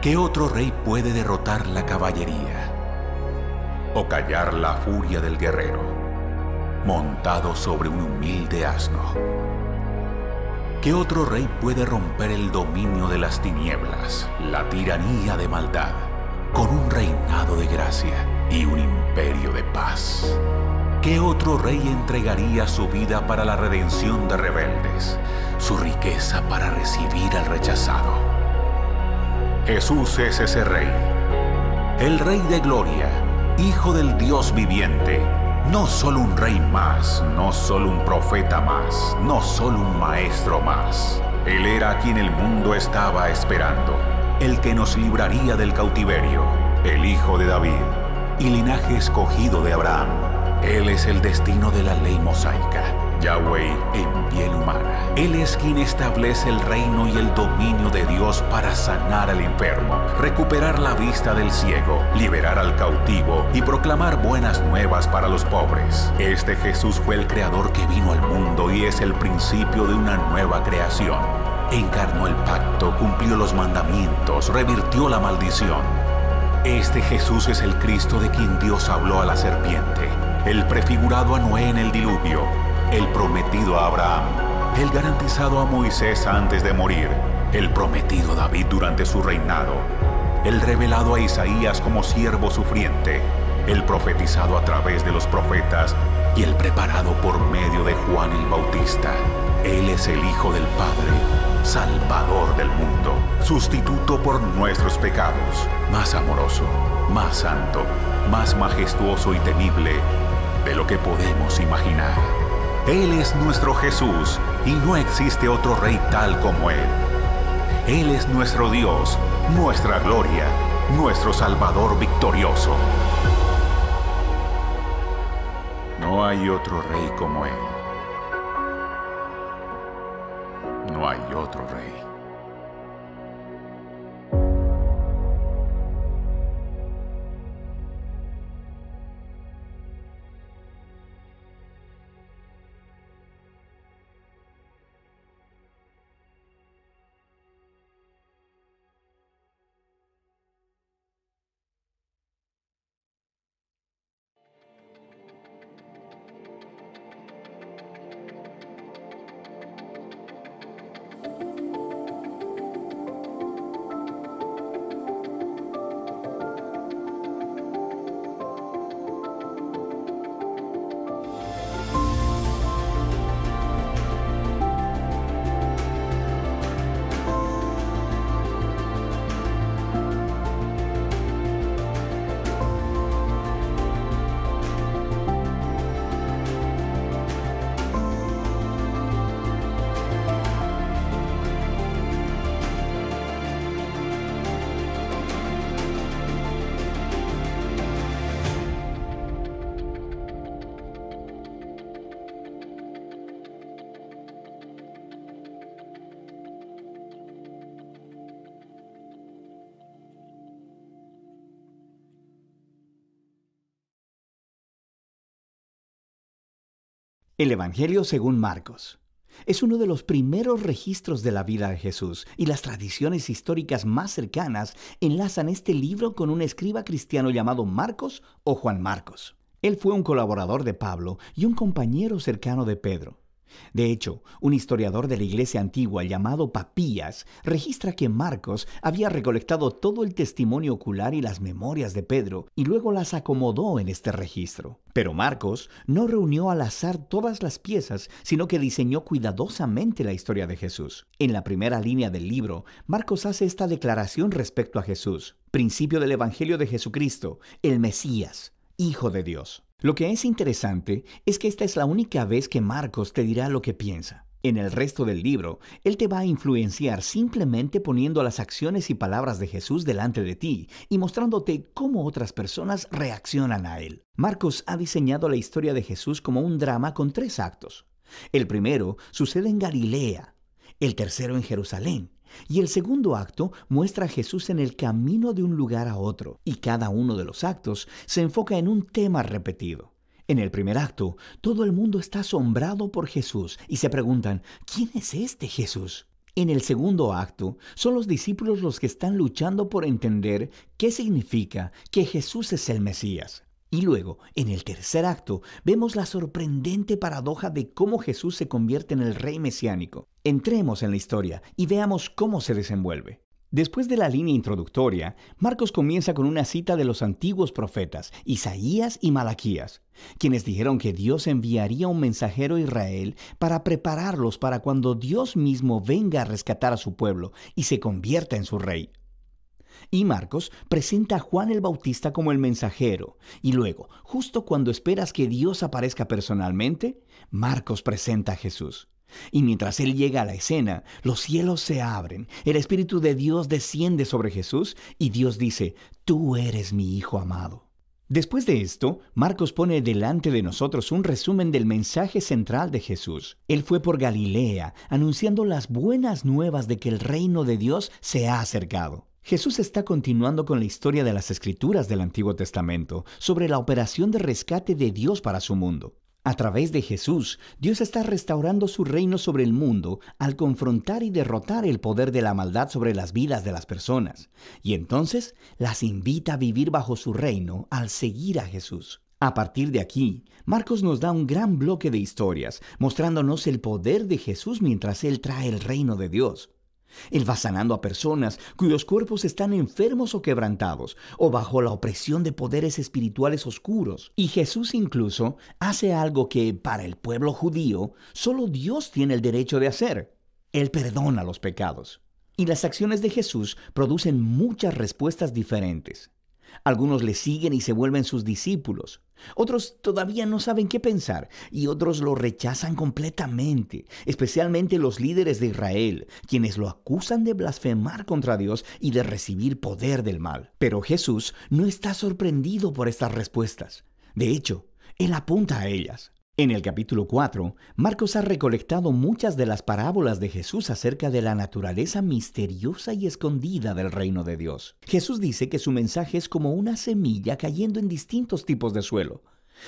¿Qué otro rey puede derrotar la caballería o callar la furia del guerrero montado sobre un humilde asno? ¿Qué otro rey puede romper el dominio de las tinieblas, la tiranía de maldad, con un reinado de gracia y un imperio de paz? ¿Qué otro rey entregaría su vida para la redención de rebeldes, su riqueza para recibir al rechazado? Jesús es ese rey, el Rey de gloria, Hijo del Dios viviente, no solo un rey más, no solo un profeta más, no solo un maestro más. Él era a quien el mundo estaba esperando, el que nos libraría del cautiverio, el Hijo de David y linaje escogido de Abraham. Él es el destino de la ley mosaica, Yahweh en piel humana. Él es quien establece el reino y el dominio de Dios para sanar al enfermo, recuperar la vista del ciego, liberar al cautivo y proclamar buenas nuevas para los pobres. Este Jesús fue el creador que vino al mundo y es el principio de una nueva creación. Encarnó el pacto, cumplió los mandamientos, revirtió la maldición. Este Jesús es el Cristo de quien Dios habló a la serpiente, el prefigurado a Noé en el diluvio, el prometido a Abraham, el garantizado a Moisés antes de morir, el prometido a David durante su reinado, el revelado a Isaías como siervo sufriente, el profetizado a través de los profetas y el preparado por medio de Juan el Bautista. Él es el Hijo del Padre, Salvador del mundo, sustituto por nuestros pecados, más amoroso, más santo, más majestuoso y temible de lo que podemos imaginar. Él es nuestro Jesús y no existe otro rey tal como Él. Él es nuestro Dios, nuestra gloria, nuestro Salvador victorioso. No hay otro rey como Él. No hay otro rey. El Evangelio según Marcos es uno de los primeros registros de la vida de Jesús, y las tradiciones históricas más cercanas enlazan este libro con un escriba cristiano llamado Marcos o Juan Marcos. Él fue un colaborador de Pablo y un compañero cercano de Pedro. De hecho, un historiador de la iglesia antigua llamado Papías registra que Marcos había recolectado todo el testimonio ocular y las memorias de Pedro y luego las acomodó en este registro. Pero Marcos no reunió al azar todas las piezas, sino que diseñó cuidadosamente la historia de Jesús. En la primera línea del libro, Marcos hace esta declaración respecto a Jesús: principio del Evangelio de Jesucristo, el Mesías, Hijo de Dios. Lo que es interesante es que esta es la única vez que Marcos te dirá lo que piensa. En el resto del libro, él te va a influenciar simplemente poniendo las acciones y palabras de Jesús delante de ti y mostrándote cómo otras personas reaccionan a él. Marcos ha diseñado la historia de Jesús como un drama con 3 actos. El primero sucede en Galilea, el tercero en Jerusalén, y el segundo acto muestra a Jesús en el camino de un lugar a otro, y cada uno de los actos se enfoca en un tema repetido. En el primer acto, todo el mundo está asombrado por Jesús y se preguntan: ¿quién es este Jesús? En el segundo acto, son los discípulos los que están luchando por entender qué significa que Jesús es el Mesías. Y luego, en el tercer acto, vemos la sorprendente paradoja de cómo Jesús se convierte en el rey mesiánico. Entremos en la historia y veamos cómo se desenvuelve. Después de la línea introductoria, Marcos comienza con una cita de los antiguos profetas, Isaías y Malaquías, quienes dijeron que Dios enviaría un mensajero a Israel para prepararlos para cuando Dios mismo venga a rescatar a su pueblo y se convierta en su rey. Y Marcos presenta a Juan el Bautista como el mensajero, y luego, justo cuando esperas que Dios aparezca personalmente, Marcos presenta a Jesús. Y mientras él llega a la escena, los cielos se abren, el Espíritu de Dios desciende sobre Jesús y Dios dice, «Tú eres mi Hijo amado». Después de esto, Marcos pone delante de nosotros un resumen del mensaje central de Jesús. Él fue por Galilea, anunciando las buenas nuevas de que el reino de Dios se ha acercado. Jesús está continuando con la historia de las Escrituras del Antiguo Testamento sobre la operación de rescate de Dios para su mundo. A través de Jesús, Dios está restaurando su reino sobre el mundo al confrontar y derrotar el poder de la maldad sobre las vidas de las personas. Y entonces las invita a vivir bajo su reino al seguir a Jesús. A partir de aquí, Marcos nos da un gran bloque de historias, mostrándonos el poder de Jesús mientras Él trae el reino de Dios. Él va sanando a personas cuyos cuerpos están enfermos o quebrantados, o bajo la opresión de poderes espirituales oscuros. Y Jesús incluso hace algo que, para el pueblo judío, solo Dios tiene el derecho de hacer. Él perdona los pecados. Y las acciones de Jesús producen muchas respuestas diferentes. Algunos le siguen y se vuelven sus discípulos. Otros todavía no saben qué pensar y otros lo rechazan completamente, especialmente los líderes de Israel, quienes lo acusan de blasfemar contra Dios y de recibir poder del mal. Pero Jesús no está sorprendido por estas respuestas. De hecho, Él apunta a ellas. En el capítulo 4, Marcos ha recolectado muchas de las parábolas de Jesús acerca de la naturaleza misteriosa y escondida del reino de Dios. Jesús dice que su mensaje es como una semilla cayendo en distintos tipos de suelo.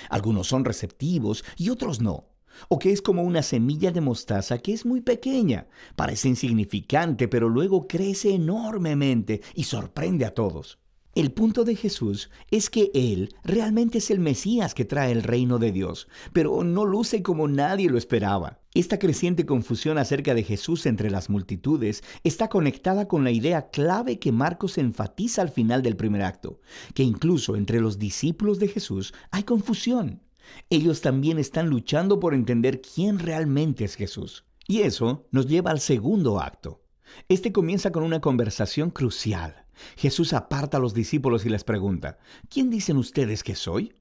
Algunos son receptivos y otros no. O que es como una semilla de mostaza que es muy pequeña, parece insignificante, pero luego crece enormemente y sorprende a todos. El punto de Jesús es que Él realmente es el Mesías que trae el reino de Dios, pero no luce como nadie lo esperaba. Esta creciente confusión acerca de Jesús entre las multitudes está conectada con la idea clave que Marcos enfatiza al final del primer acto, que incluso entre los discípulos de Jesús hay confusión. Ellos también están luchando por entender quién realmente es Jesús. Y eso nos lleva al segundo acto. Este comienza con una conversación crucial. Jesús aparta a los discípulos y les pregunta, ¿quién dicen ustedes que soy?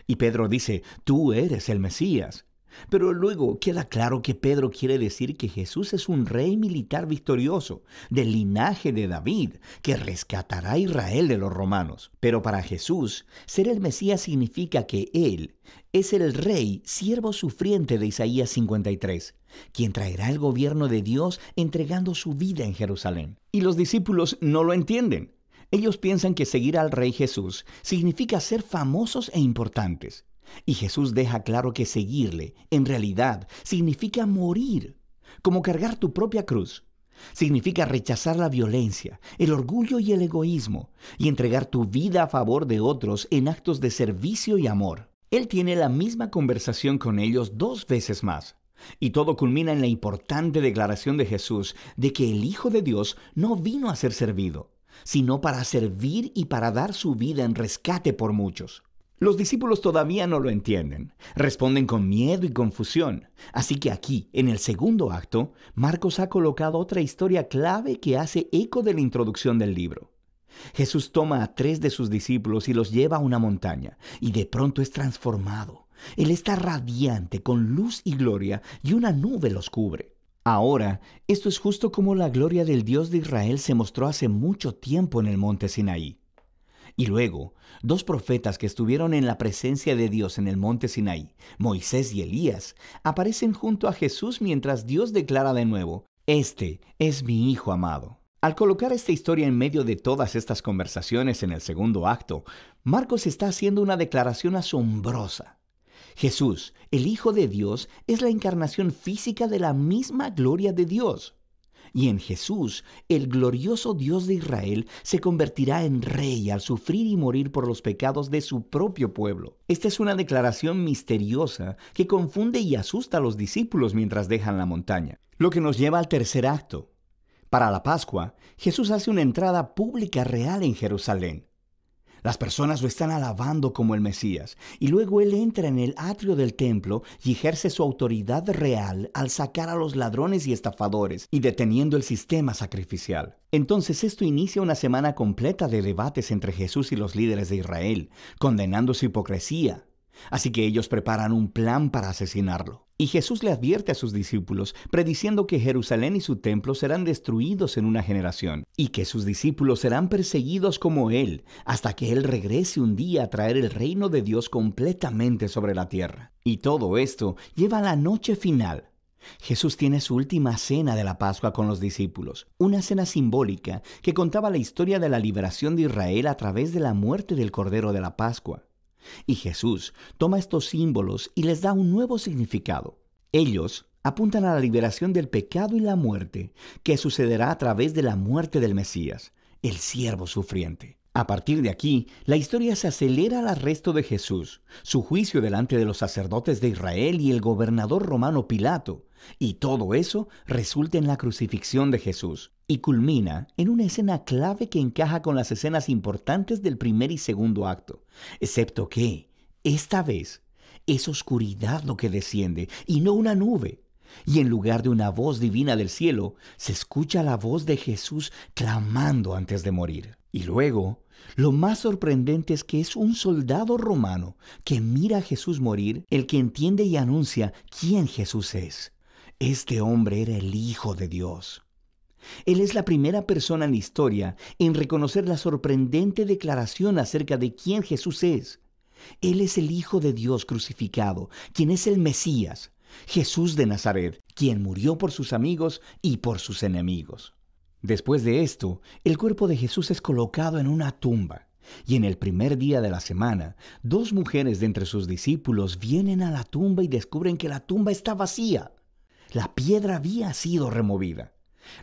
Y Pedro dice, tú eres el Mesías. Pero luego queda claro que Pedro quiere decir que Jesús es un rey militar victorioso, del linaje de David, que rescatará a Israel de los romanos. Pero para Jesús, ser el Mesías significa que Él es el rey, siervo sufriente de Isaías 53, quien traerá el gobierno de Dios entregando su vida en Jerusalén. Y los discípulos no lo entienden. Ellos piensan que seguir al rey Jesús significa ser famosos e importantes. Y Jesús deja claro que seguirle, en realidad, significa morir, como cargar tu propia cruz. Significa rechazar la violencia, el orgullo y el egoísmo, y entregar tu vida a favor de otros en actos de servicio y amor. Él tiene la misma conversación con ellos 2 veces más. Y todo culmina en la importante declaración de Jesús de que el Hijo de Dios no vino a ser servido, sino para servir y para dar su vida en rescate por muchos. Los discípulos todavía no lo entienden, responden con miedo y confusión. Así que aquí, en el segundo acto, Marcos ha colocado otra historia clave que hace eco de la introducción del libro. Jesús toma a 3 de sus discípulos y los lleva a una montaña, y de pronto es transformado. Él está radiante, con luz y gloria, y una nube los cubre. Ahora, esto es justo como la gloria del Dios de Israel se mostró hace mucho tiempo en el monte Sinaí. Y luego, 2 profetas que estuvieron en la presencia de Dios en el monte Sinaí, Moisés y Elías, aparecen junto a Jesús mientras Dios declara de nuevo, «Este es mi Hijo amado». Al colocar esta historia en medio de todas estas conversaciones en el segundo acto, Marcos está haciendo una declaración asombrosa. Jesús, el Hijo de Dios, es la encarnación física de la misma gloria de Dios. Y en Jesús, el glorioso Dios de Israel se convertirá en rey al sufrir y morir por los pecados de su propio pueblo. Esta es una declaración misteriosa que confunde y asusta a los discípulos mientras dejan la montaña. Lo que nos lleva al tercer acto. Para la Pascua, Jesús hace una entrada pública real en Jerusalén. Las personas lo están alabando como el Mesías, y luego Él entra en el atrio del templo y ejerce su autoridad real al sacar a los ladrones y estafadores y deteniendo el sistema sacrificial. Entonces esto inicia una semana completa de debates entre Jesús y los líderes de Israel, condenando su hipocresía. Así que ellos preparan un plan para asesinarlo. Y Jesús le advierte a sus discípulos, prediciendo que Jerusalén y su templo serán destruidos en una generación, y que sus discípulos serán perseguidos como Él, hasta que Él regrese un día a traer el reino de Dios completamente sobre la tierra. Y todo esto lleva a la noche final. Jesús tiene su última cena de la Pascua con los discípulos, una cena simbólica que contaba la historia de la liberación de Israel a través de la muerte del Cordero de la Pascua. Y Jesús toma estos símbolos y les da un nuevo significado. Ellos apuntan a la liberación del pecado y la muerte, que sucederá a través de la muerte del Mesías, el siervo sufriente. A partir de aquí, la historia se acelera al arresto de Jesús, su juicio delante de los sacerdotes de Israel y el gobernador romano Pilato, y todo eso resulta en la crucifixión de Jesús, y culmina en una escena clave que encaja con las escenas importantes del primer y segundo acto, excepto que, esta vez, es oscuridad lo que desciende y no una nube. Y en lugar de una voz divina del cielo, se escucha la voz de Jesús clamando antes de morir. Y luego, lo más sorprendente es que es un soldado romano que mira a Jesús morir, el que entiende y anuncia quién Jesús es. Este hombre era el Hijo de Dios. Él es la primera persona en la historia en reconocer la sorprendente declaración acerca de quién Jesús es. Él es el Hijo de Dios crucificado, quien es el Mesías, Jesús de Nazaret, quien murió por sus amigos y por sus enemigos. Después de esto, el cuerpo de Jesús es colocado en una tumba, y en el primer día de la semana, dos mujeres de entre sus discípulos vienen a la tumba y descubren que la tumba está vacía. La piedra había sido removida.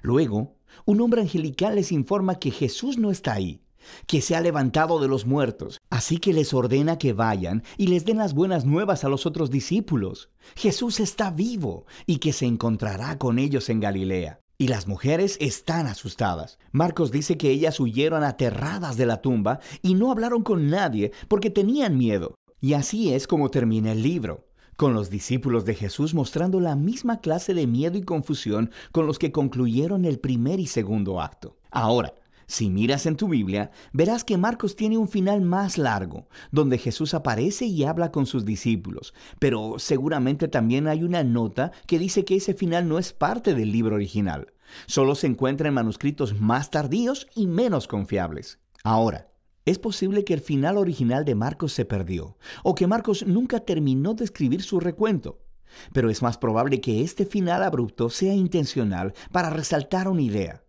Luego, un hombre angelical les informa que Jesús no está ahí, que se ha levantado de los muertos. Así que les ordena que vayan y les den las buenas nuevas a los otros discípulos. Jesús está vivo y que se encontrará con ellos en Galilea. Y las mujeres están asustadas. Marcos dice que ellas huyeron aterradas de la tumba y no hablaron con nadie porque tenían miedo. Y así es como termina el libro, con los discípulos de Jesús mostrando la misma clase de miedo y confusión con los que concluyeron el primer y segundo acto. Ahora, si miras en tu Biblia, verás que Marcos tiene un final más largo, donde Jesús aparece y habla con sus discípulos, pero seguramente también hay una nota que dice que ese final no es parte del libro original. Solo se encuentra en manuscritos más tardíos y menos confiables. Ahora, es posible que el final original de Marcos se perdió, o que Marcos nunca terminó de escribir su recuento. Pero es más probable que este final abrupto sea intencional para resaltar una idea.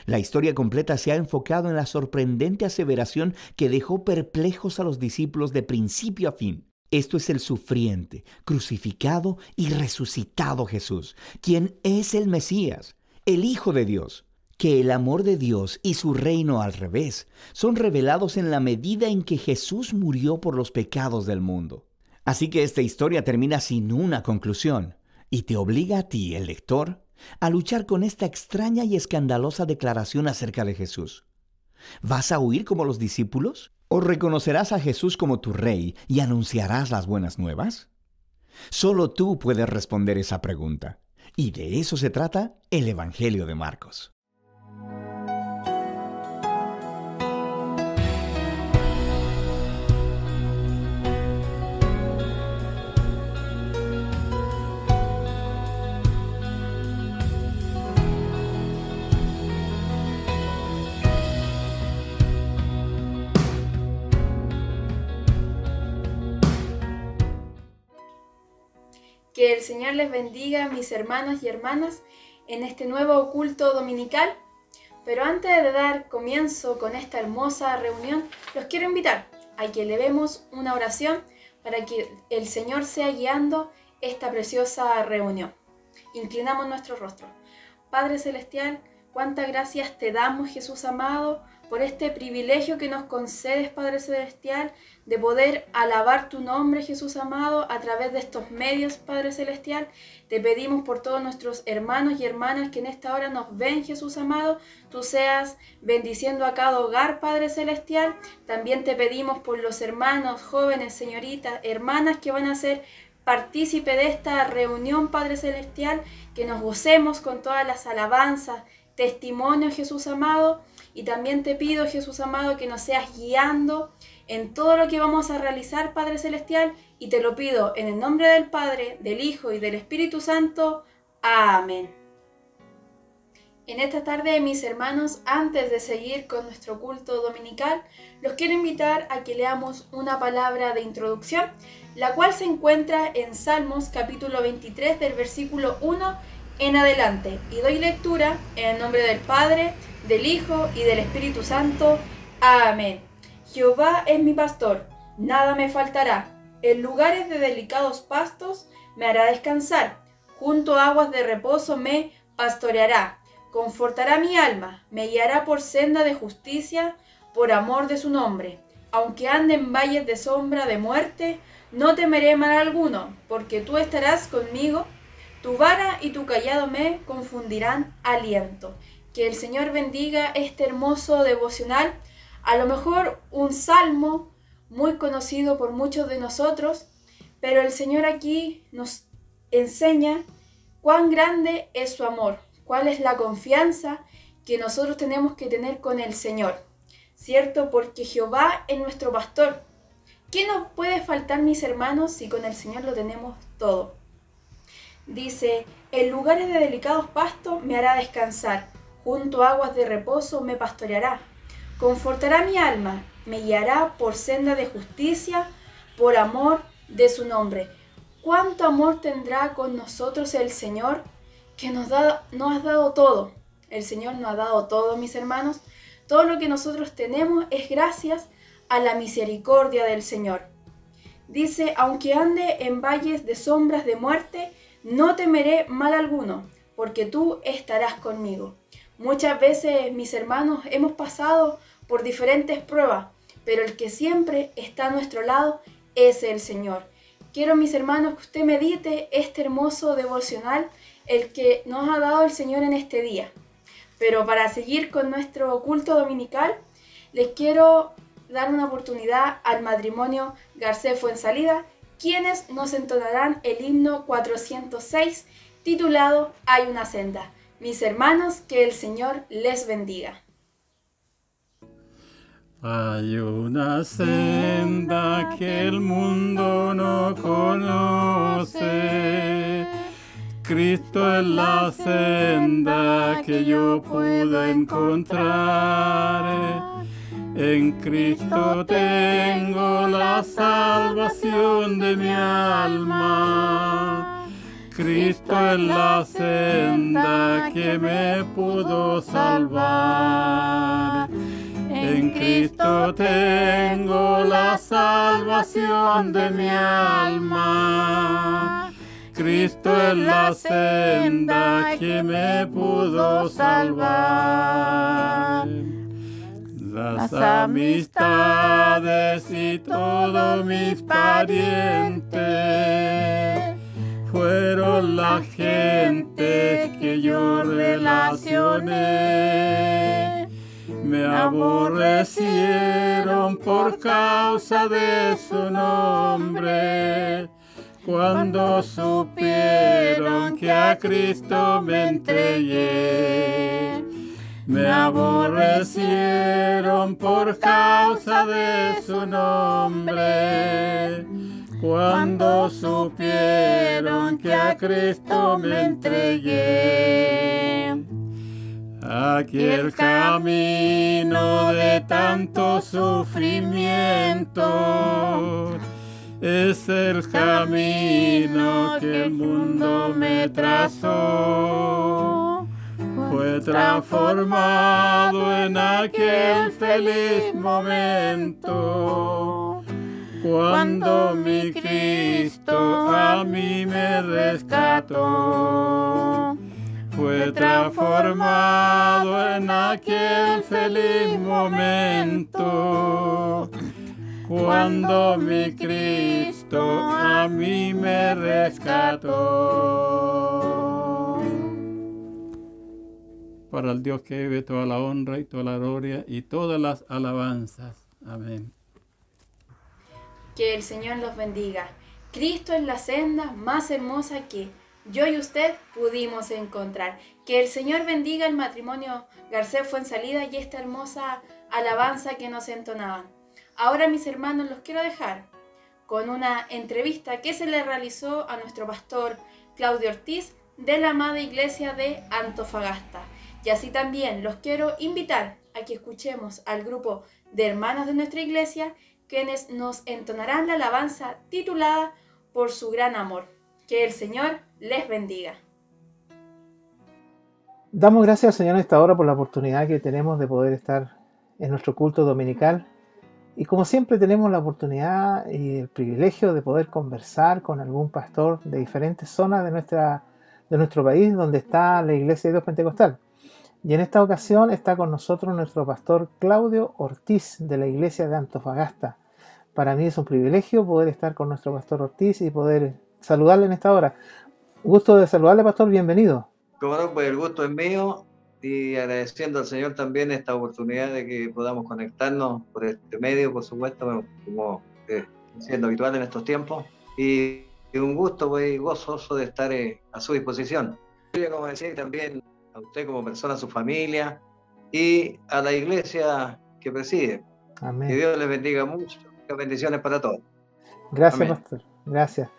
La historia completa se ha enfocado en la sorprendente aseveración que dejó perplejos a los discípulos de principio a fin. Esto es el sufriente, crucificado y resucitado Jesús, quien es el Mesías, el Hijo de Dios. Que el amor de Dios y su reino al revés son revelados en la medida en que Jesús murió por los pecados del mundo. Así que esta historia termina sin una conclusión y te obliga a ti, el lector, a luchar con esta extraña y escandalosa declaración acerca de Jesús. ¿Vas a huir como los discípulos? ¿O reconocerás a Jesús como tu rey y anunciarás las buenas nuevas? Solo tú puedes responder esa pregunta. Y de eso se trata el Evangelio de Marcos. Que el Señor les bendiga, mis hermanos y hermanas, en este nuevo culto dominical. Pero antes de dar comienzo con esta hermosa reunión, los quiero invitar a que elevemos una oración para que el Señor sea guiando esta preciosa reunión. Inclinamos nuestro rostro. Padre Celestial, cuántas gracias te damos, Jesús amado, por este privilegio que nos concedes, Padre Celestial, de poder alabar tu nombre, Jesús amado, a través de estos medios, Padre Celestial. Te pedimos por todos nuestros hermanos y hermanas que en esta hora nos ven, Jesús amado. Tú seas bendiciendo a cada hogar, Padre Celestial. También te pedimos por los hermanos, jóvenes, señoritas, hermanas que van a ser partícipe de esta reunión, Padre Celestial, que nos gocemos con todas las alabanzas, testimonios, Jesús amado. Y también te pido, Jesús amado, que nos seas guiando en todo lo que vamos a realizar, Padre Celestial, y te lo pido en el nombre del Padre, del Hijo y del Espíritu Santo. Amén. En esta tarde, mis hermanos, antes de seguir con nuestro culto dominical, los quiero invitar a que leamos una palabra de introducción, la cual se encuentra en Salmos capítulo 23 del versículo 1 en adelante. Y doy lectura en el nombre del Padre, del Hijo y del Espíritu Santo. Amén. Jehová es mi pastor, nada me faltará. En lugares de delicados pastos me hará descansar. Junto a aguas de reposo me pastoreará. Confortará mi alma, me guiará por senda de justicia, por amor de su nombre. Aunque ande en valles de sombra de muerte, no temeré mal alguno, porque tú estarás conmigo. Tu vara y tu cayado me confundirán aliento. Que el Señor bendiga este hermoso devocional, a lo mejor un salmo muy conocido por muchos de nosotros, pero el Señor aquí nos enseña cuán grande es su amor, cuál es la confianza que nosotros tenemos que tener con el Señor, ¿cierto? Porque Jehová es nuestro pastor. ¿Qué nos puede faltar, mis hermanos, si con el Señor lo tenemos todo? Dice, en lugares de delicados pastos me hará descansar, junto a aguas de reposo me pastoreará. Confortará mi alma, me guiará por senda de justicia, por amor de su nombre. ¿Cuánto amor tendrá con nosotros el Señor, que nos ha dado todo? El Señor nos ha dado todo, mis hermanos. Todo lo que nosotros tenemos es gracias a la misericordia del Señor. Dice, aunque ande en valles de sombras de muerte, no temeré mal alguno, porque tú estarás conmigo. Muchas veces, mis hermanos, hemos pasado por diferentes pruebas, pero el que siempre está a nuestro lado es el Señor. Quiero, mis hermanos, que usted medite este hermoso devocional, el que nos ha dado el Señor en este día. Pero para seguir con nuestro culto dominical, les quiero dar una oportunidad al matrimonio Garcés Fuensalida, quienes nos entonarán el himno 406, titulado Hay una senda. Mis hermanos, que el Señor les bendiga. Hay una senda que el mundo no conoce. Cristo es la senda que yo pude encontrar. En Cristo tengo la salvación de mi alma. Cristo es la senda que me pudo salvar. En Cristo tengo la salvación de mi alma. Cristo es la senda que me pudo salvar. Las amistades y todos mis parientes fueron la gente que yo relacioné. Me aborrecieron por causa de su nombre, cuando supieron que a Cristo me entregué. Me aborrecieron por causa de su nombre, cuando supieron que a Cristo me entregué. Aquel camino de tanto sufrimiento es el camino que el mundo me trazó. Fue transformado en aquel feliz momento, cuando mi Cristo a mí me rescató. fue transformado en aquel feliz momento, cuando mi Cristo a mí me rescató. Para el Dios que vive toda la honra y toda la gloria y todas las alabanzas. Amén. Que el Señor los bendiga. Cristo es la senda más hermosa que yo y usted pudimos encontrar. Que el Señor bendiga el matrimonio Garcés Fuensalida y esta hermosa alabanza que nos entonaban. Ahora, mis hermanos, los quiero dejar con una entrevista que se le realizó a nuestro pastor Claudio Ortiz de la amada iglesia de Antofagasta. Y así también los quiero invitar a que escuchemos al grupo de hermanos de nuestra iglesia, quienes nos entonarán la alabanza titulada Por su gran amor. Que el Señor les bendiga. Damos gracias al Señor en esta hora por la oportunidad que tenemos de poder estar en nuestro culto dominical. Y como siempre tenemos la oportunidad y el privilegio de poder conversar con algún pastor de diferentes zonas de nuestro país donde está la Iglesia de Dios Pentecostal. Y en esta ocasión está con nosotros nuestro pastor Claudio Ortiz de la Iglesia de Antofagasta. Para mí es un privilegio poder estar con nuestro pastor Ortiz y poder saludarle en esta hora. Gusto de saludarle, pastor, bienvenido. Como no, pues el gusto es mío y agradeciendo al Señor también esta oportunidad de que podamos conectarnos por este medio, por supuesto, como siendo habitual en estos tiempos. Y un gusto, pues, gozoso de estar a su disposición. Como decía, también a usted como persona, a su familia y a la iglesia que preside. Amén. Que Dios les bendiga mucho. Bendiciones para todos. Gracias, amén. Pastor. Gracias.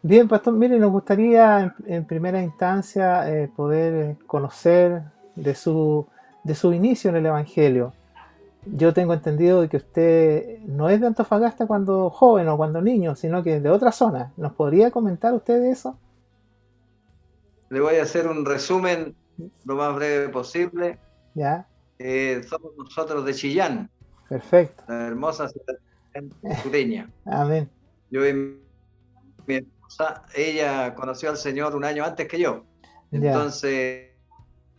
Bien, pastor, mire, nos gustaría en primera instancia poder conocer de su inicio en el Evangelio. Yo tengo entendido de que usted no es de Antofagasta cuando joven o cuando niño, sino que es de otra zona. ¿Nos podría comentar usted de eso? Le voy a hacer un resumen lo más breve posible. Ya. Somos nosotros de Chillán. Perfecto. La hermosa ciudad sureña. Amén. Yo y mi esposa, ella conoció al Señor un año antes que yo. Entonces,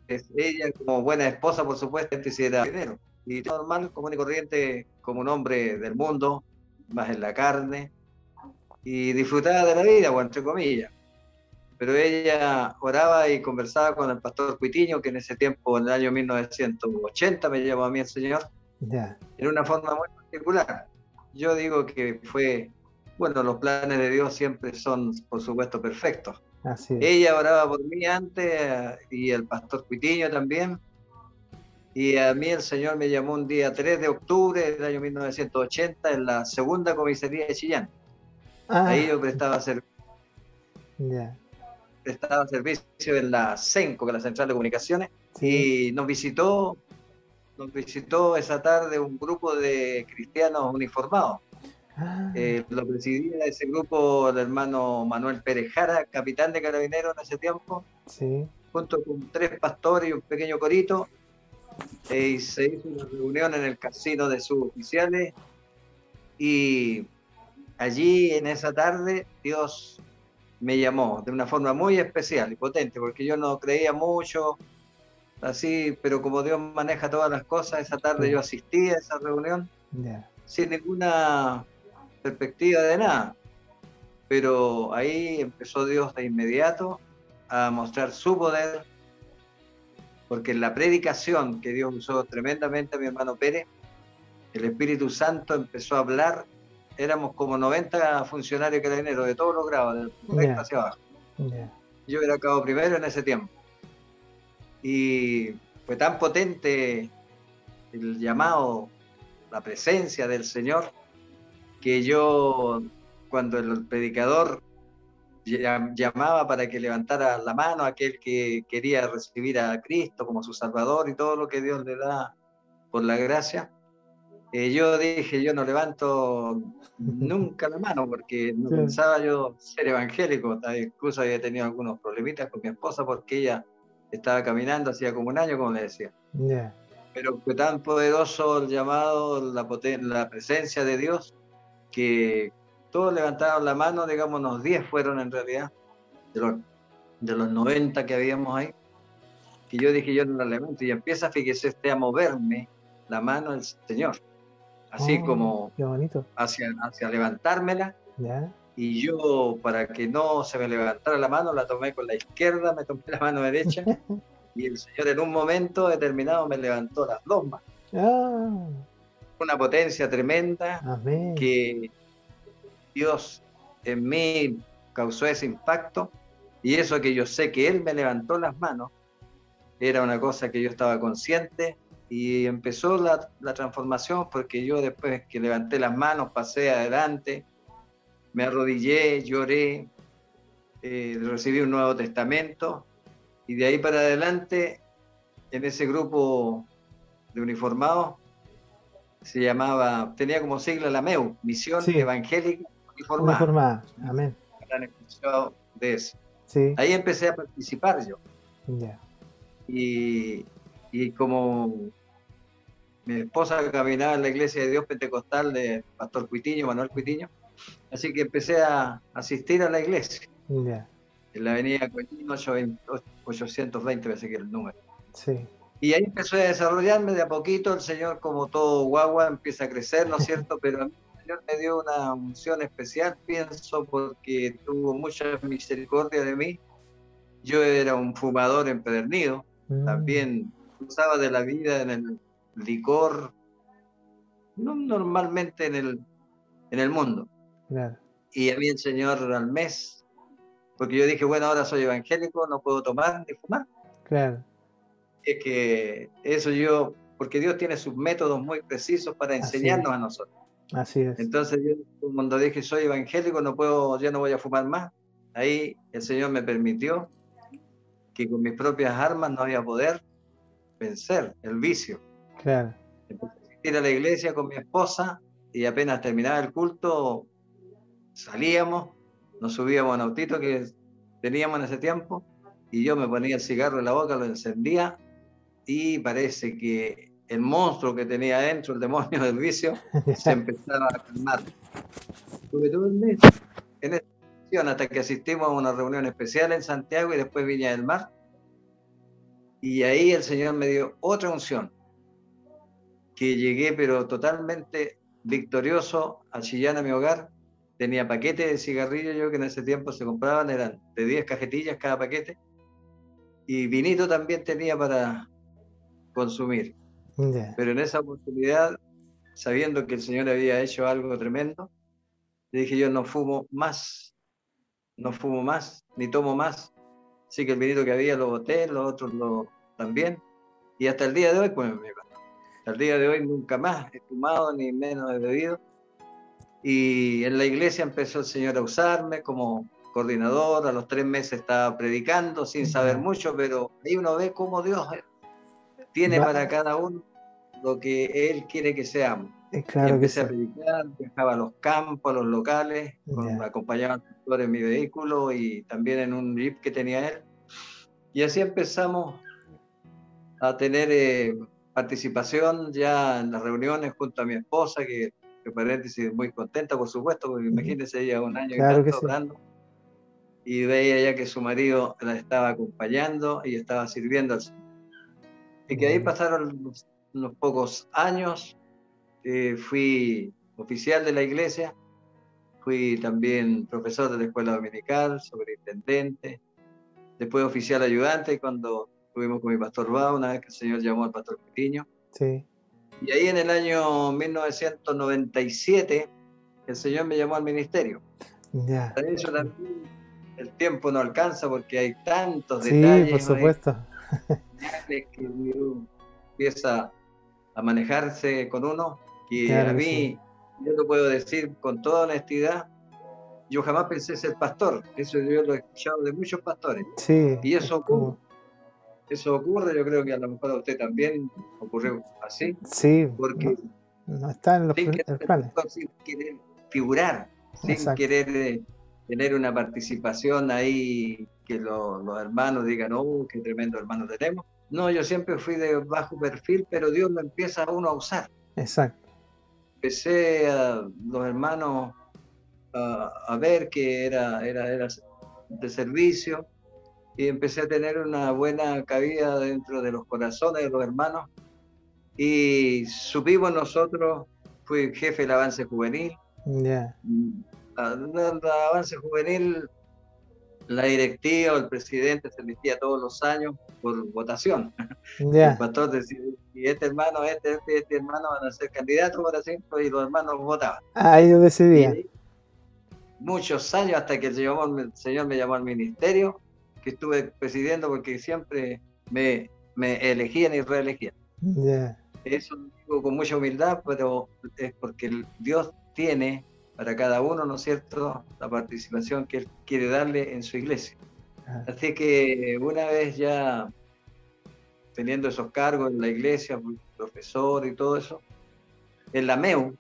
ella como buena esposa, por supuesto, era dinero. Y normal, común y corriente, como un hombre del mundo, más en la carne, y disfrutaba de la vida, o entre comillas. Pero ella oraba y conversaba con el pastor Cuitiño, que en ese tiempo, en el año 1980, me llamó a mí el Señor, en una forma muy particular. Yo digo que fue, bueno, los planes de Dios siempre son, por supuesto, perfectos. Así es. Ella oraba por mí antes y el pastor Cuitiño también. Y a mí el Señor me llamó un día 3 de octubre del año 1980 en la segunda comisaría de Chillán. Ahí yo prestaba servicio. Prestaba servicio en la CENCO, que es la Central de Comunicaciones, y nos visitó esa tarde un grupo de cristianos uniformados. Lo presidía ese grupo el hermano Manuel Pérez Jara, capitán de Carabineros en ese tiempo, junto con 3 pastores y un pequeño corito, y se hizo una reunión en el casino de suboficiales, y allí en esa tarde Dios me llamó de una forma muy especial y potente, porque yo no creía mucho, así, pero como Dios maneja todas las cosas, esa tarde yo asistí a esa reunión sin ninguna perspectiva de nada, pero ahí empezó Dios de inmediato a mostrar su poder, porque en la predicación que Dios usó tremendamente a mi hermano Pérez, el Espíritu Santo empezó a hablar. Éramos como 90 funcionarios carabineros de todos los grados, del primero hacia abajo. Yo era cabo primero en ese tiempo. Y fue tan potente el llamado, la presencia del Señor, que yo, cuando el predicador llamaba para que levantara la mano a aquel que quería recibir a Cristo como su Salvador y todo lo que Dios le da por la gracia, yo dije, yo no levanto nunca la mano porque no pensaba yo ser evangélico. Incluso había tenido algunos problemitas con mi esposa porque ella estaba caminando hacía como un año, como le decía. Pero fue tan poderoso el llamado, la presencia de Dios, que todos levantaron la mano, digamos unos 10 fueron en realidad, de los 90 que habíamos ahí. que yo dije, yo no la levanto, y empieza, fíjese usted, a moverme la mano del Señor, así como qué bonito. hacia levantármela, Ya. y yo, para que no se me levantara la mano, la tomé con la izquierda, me tomé la mano derecha, y el Señor en un momento determinado me levantó las dos manos. Ah, Una potencia tremenda amén. que Dios en mí causó ese impacto, y eso que yo sé que Él me levantó las manos, era una cosa que yo estaba consciente, y empezó la transformación, porque yo después que levanté las manos, pasé adelante, me arrodillé, lloré, recibí un Nuevo Testamento, y de ahí para adelante, en ese grupo de uniformados, se llamaba, tenía como sigla la MEU, Misión Sí. Evangélica Uniformada. Uniformada, amén. Han escuchado de eso. Sí. Ahí empecé a participar yo. Ya. Y como mi esposa caminaba en la Iglesia de Dios Pentecostal de Pastor Cuitiño, Manuel Cuitiño, así que empecé a asistir a la iglesia. Ya. En la avenida Cuitiño 820, parece que es el número. Sí. Y ahí empezó a desarrollarme de a poquito. El Señor, como todo guagua, empieza a crecer, ¿no es cierto? Pero a mí el Señor me dio una unción especial, pienso, porque tuvo mucha misericordia de mí. Yo era un fumador empedernido, también usaba de la vida en el licor, no normalmente en el mundo. Claro. Y a mí el Señor al mes, porque yo dije, bueno, ahora soy evangélico, no puedo tomar ni fumar. Claro. Es que eso yo, porque Dios tiene sus métodos muy precisos para enseñarnos a nosotros. Así es. Entonces yo cuando dije soy evangélico, ya no voy a fumar más. Ahí el Señor me permitió que con mis propias armas no había poder vencer el vicio. Claro. Empecé a asistir a la iglesia con mi esposa y apenas terminaba el culto, salíamos, nos subíamos a un autito que teníamos en ese tiempo y yo me ponía el cigarro en la boca, lo encendía y parece que el monstruo que tenía adentro, el demonio del vicio, se empezaba a calmar. Estuve todo el mes en esta situación hasta que asistimos a una reunión especial en Santiago y después Viña del Mar. Y ahí el Señor me dio otra unción, que llegué pero totalmente victorioso a Chillán, a mi hogar. Tenía paquetes de cigarrillos yo que en ese tiempo se compraban, eran de 10 cajetillas cada paquete. Y vinito también tenía para consumir. Yeah. Pero en esa oportunidad, sabiendo que el Señor había hecho algo tremendo, le dije yo no fumo más, ni tomo más. Así que el vinito que había lo boté, los otros también. Y hasta el día de hoy, pues hasta el día de hoy nunca más he fumado ni menos he bebido. Y en la iglesia empezó el Señor a usarme como coordinador. A los 3 meses estaba predicando sin saber mucho, pero ahí uno ve cómo Dios tiene para cada uno lo que Él quiere que seamos. Claro, y empecé a predicar, viajaba a los campos, a los locales, Yeah. acompañaba al pastor en mi vehículo y también en un jeep que tenía él. Y así empezamos a tener participación ya en las reuniones junto a mi esposa, que paréntesis, muy contenta, por supuesto, porque imagínense, ella un año Claro y tanto que sí. orando, y veía ya que su marido la estaba acompañando y estaba sirviendo al Señor. Y que ahí pasaron unos pocos años. Fui oficial de la iglesia, fui también profesor de la escuela dominical, superintendente, después oficial ayudante, y cuando estuvimos con mi pastor Bá, una vez que el Señor llamó al pastor Petiño. Sí. Y ahí en el año 1997, el Señor me llamó al ministerio. Yeah. De hecho, también el tiempo no alcanza porque hay tantos Sí, detalles. por supuesto. Que empieza a manejarse con uno, que Claro a que mí, sí. yo lo puedo decir con toda honestidad, yo jamás pensé ser pastor. Eso yo lo he escuchado de muchos pastores. Sí. Y eso ocurre, yo creo que a lo mejor a usted también ocurrió así. Sí, porque no está en los planes. Sin querer figurar, sin Exacto. querer tener una participación ahí, que los hermanos digan, oh, qué tremendo hermano tenemos. No, yo siempre fui de bajo perfil, pero Dios me empieza a uno a usar. Exacto. Empecé a los hermanos a ver que era de servicio, y empecé a tener una buena cabida dentro de los corazones de los hermanos, y supimos nosotros, fui jefe del avance juvenil. Ya. El avance juvenil, la directiva o el presidente se elegía todos los años por votación. Ya. El pastor decía, y este hermano, este hermano van a ser candidatos para siempre, y los hermanos votaban. Ah, ellos decidían. Y muchos años hasta que el Señor me llamó al ministerio, que estuve presidiendo, porque siempre me elegían y reelegían. Ya. Eso lo digo con mucha humildad, pero es porque Dios tiene para cada uno, ¿no es cierto?, la participación que Él quiere darle en su iglesia. Así que una vez ya teniendo esos cargos en la iglesia, profesor y todo eso, en la MEU,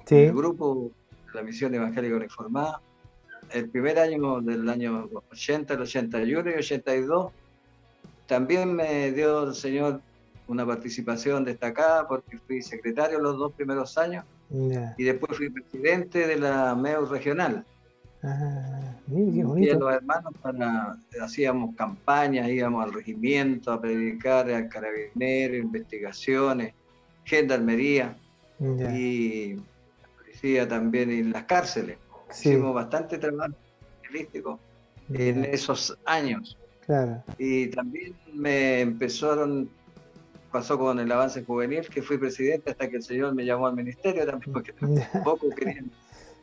Sí. el grupo de la Misión Evangélica Uniformada, el primer año del año 80, el 81 y 82, también me dio el Señor una participación destacada, porque fui secretario los 2 primeros años, Ya. y después fui presidente de la MEU regional. Mira, qué Y bonito. los hermanos hacíamos campañas, íbamos al regimiento a predicar, a carabineros, investigaciones, gendarmería, Ya. y policía también, en las cárceles. Sí. Hicimos bastante trabajo evangelístico en Ya. esos años. Claro. Y también pasó con el avance juvenil, que fui presidente hasta que el Señor me llamó al ministerio también, porque tampoco querían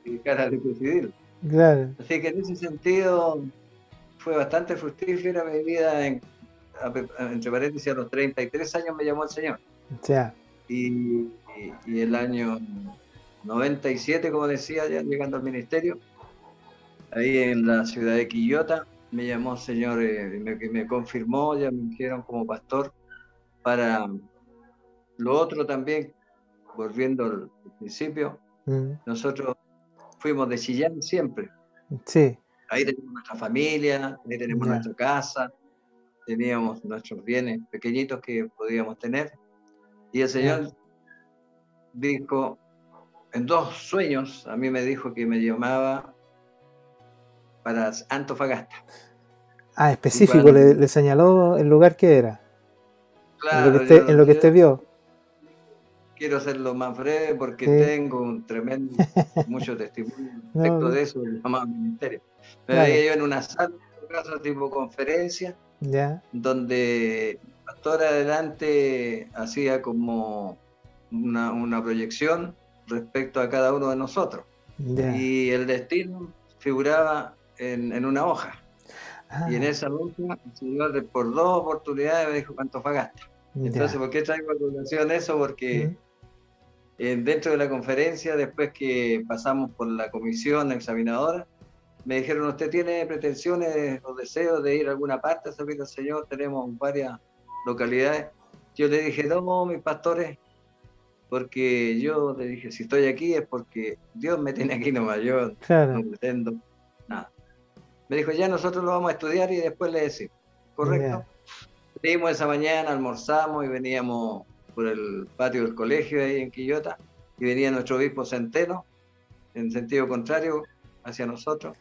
dedicar a presidir. Claro. Así que en ese sentido fue bastante fructífera mi vida. Entre paréntesis, a los 33 años me llamó el Señor. Ya. Y el año 97, como decía, ya llegando al ministerio, ahí en la ciudad de Quillota, me llamó el Señor, me confirmó, ya me dijeron como pastor. Para lo otro también, volviendo al principio, nosotros fuimos de Chillán siempre. Sí. Ahí tenemos nuestra familia, ahí tenemos nuestra casa, teníamos nuestros bienes pequeñitos que podíamos tener. Y el Señor dijo, en 2 sueños, a mí me dijo que me llamaba para Antofagasta. Ah, específico, le señaló el lugar que era. Claro, en lo que usted vio. Quiero hacerlo más breve porque Sí. tengo mucho testimonio respecto de eso, del llamado ministerio. Me veía yo en una sala, en casa tipo conferencia, donde el pastor adelante hacía como una proyección respecto a cada uno de nosotros. Y el destino figuraba en una hoja. Y en esa hoja, el Señor por 2 oportunidades me dijo Antofagasta. Entonces, ¿por qué traigo a colación eso? Porque dentro de la conferencia, después que pasamos por la comisión examinadora, me dijeron, ¿usted tiene pretensiones o deseos de ir a alguna parte a servir al Señor? Tenemos varias localidades. Yo le dije, no, mis pastores, porque yo le dije, si estoy aquí es porque Dios me tiene aquí nomás, yo no pretendo nada. Me dijo, ya nosotros lo vamos a estudiar y después le decimos. ¿Correcto? Salimos esa mañana, almorzamos y veníamos por el patio del colegio ahí en Quillota, y venía nuestro obispo Centeno en sentido contrario hacia nosotros,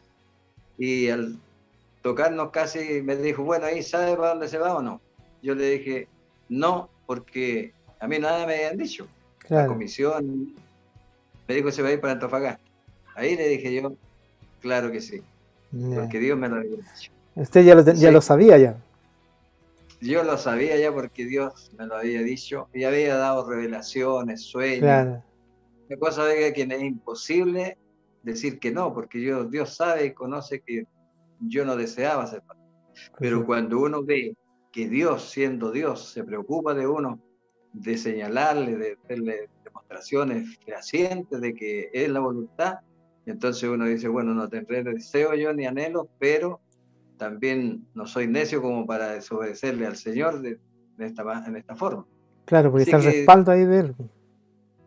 y al tocarnos casi me dijo, bueno, ahí ¿sabe para dónde se va o no? Yo le dije, no, porque a mí nada me habían dicho. La comisión me dijo, se va a ir para Antofagasta. Ahí le dije yo, claro que sí, porque Dios me lo había dicho. Usted ya lo sabía ya. Yo lo sabía ya porque Dios me lo había dicho y había dado revelaciones, sueños. Claro. Una cosa de que es imposible decir que no, porque Dios sabe y conoce que yo no deseaba ser pastor. Pero cuando uno ve que Dios, siendo Dios, se preocupa de uno, de señalarle, de hacerle demostraciones fehacientes de que es la voluntad, entonces uno dice, bueno, no tendré deseo yo ni anhelo, pero también no soy necio como para desobedecerle al Señor en esta forma. Claro, porque está el respaldo ahí de él.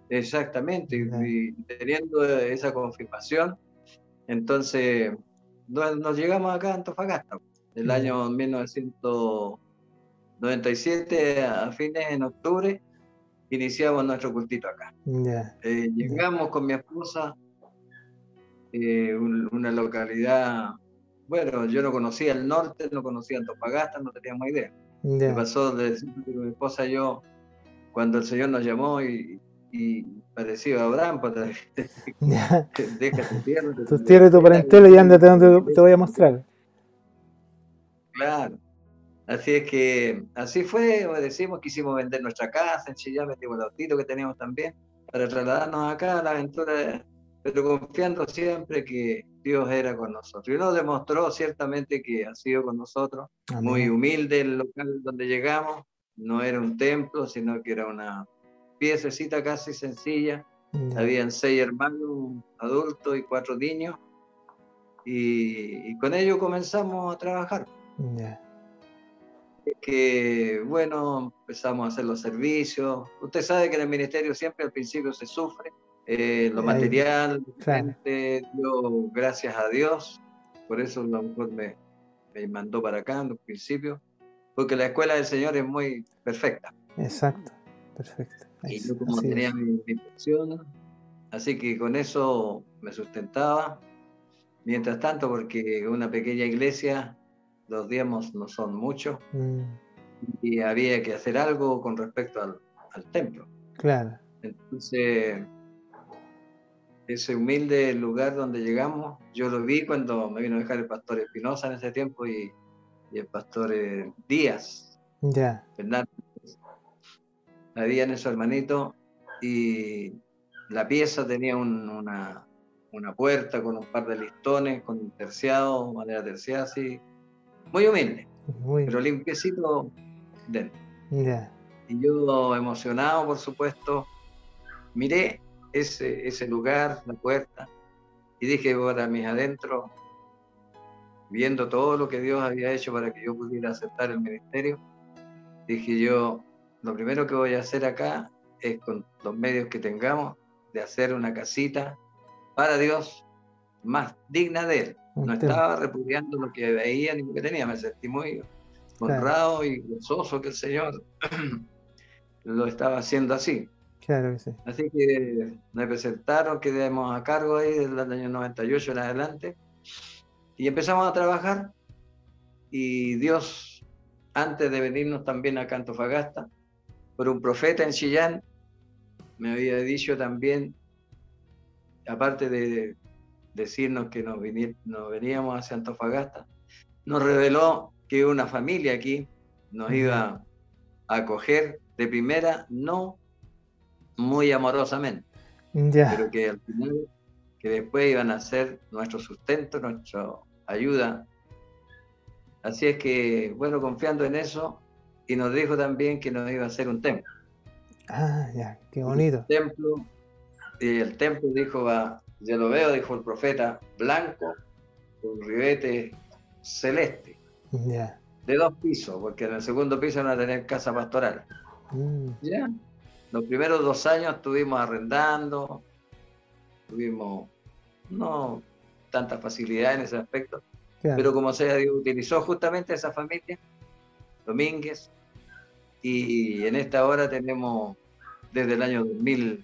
Exactamente, y teniendo esa confirmación, entonces nos llegamos acá a Antofagasta. El año 1997, a fines en octubre, iniciamos nuestro cultito acá. Llegamos con mi esposa, una localidad bueno, yo no conocía el norte, no conocía Antofagasta, no teníamos idea. Me pasó de decir que mi esposa y yo, cuando el Señor nos llamó y parecido a Abraham, pues, deja tu tierra, tus tierras y tu parentela y ándate donde te voy a mostrar. Claro. Así es que así fue, decimos, quisimos vender nuestra casa en Chillán, vendimos el autito que teníamos también, para trasladarnos acá a la aventura, pero confiando siempre que Dios era con nosotros. Y nos demostró ciertamente que ha sido con nosotros. Amén. Muy humilde el local donde llegamos, no era un templo, sino que era una piececita casi sencilla. Habían 6 hermanos adultos y 4 niños, y con ello comenzamos a trabajar. Que bueno, empezamos a hacer los servicios. Usted sabe que en el ministerio siempre al principio se sufre, lo material, claro. Yo, gracias a Dios, por eso a lo mejor me mandó para acá en un principio, porque la escuela del Señor es muy perfecta. Exacto, perfecto. Y yo como tenía mi pensión, así que con eso me sustentaba. Mientras tanto, porque una pequeña iglesia, los diezmos no son muchos, y había que hacer algo con respecto al templo. Claro. Entonces, ese humilde lugar donde llegamos, yo lo vi cuando me vino a dejar el pastor Espinosa en ese tiempo y el pastor Díaz. Ya. Fernández. Habían esos hermanitos y la pieza tenía una puerta con un par de listones, con un terciado, madera terciada, así. Muy humilde, pero limpiecito dentro. Y yo, emocionado, por supuesto, miré ese lugar, la puerta, y dije, para mis adentros, viendo todo lo que Dios había hecho para que yo pudiera aceptar el ministerio, dije yo, lo primero que voy a hacer acá es, con los medios que tengamos, de hacer una casita para Dios más digna de Él. No estaba repudiando lo que veía ni lo que tenía, me sentí muy honrado y gozoso que el Señor lo estaba haciendo así. Claro que sí. Así que me presentaron, quedamos a cargo ahí desde el año 98 en adelante y empezamos a trabajar, y Dios, antes de venirnos también a Antofagasta, por un profeta en Chillán, me había dicho también, aparte de decirnos que nos veníamos hacia Antofagasta, nos reveló que una familia aquí nos iba a acoger de primera, no muy amorosamente, pero que al final, que después iban a ser nuestro sustento, nuestra ayuda. Así es que, bueno, confiando en eso, y nos dijo también que nos iba a hacer un templo. Ah, ya, qué bonito. El templo dijo, ya lo veo, dijo el profeta, blanco, con ribete celeste, de 2 pisos, porque en el segundo piso van a tener casa pastoral. Ya, los primeros 2 años estuvimos arrendando, tuvimos no tanta facilidad en ese aspecto, pero como sea, Dios utilizó justamente a esa familia, Domínguez, y en esta hora tenemos, desde el año 2000,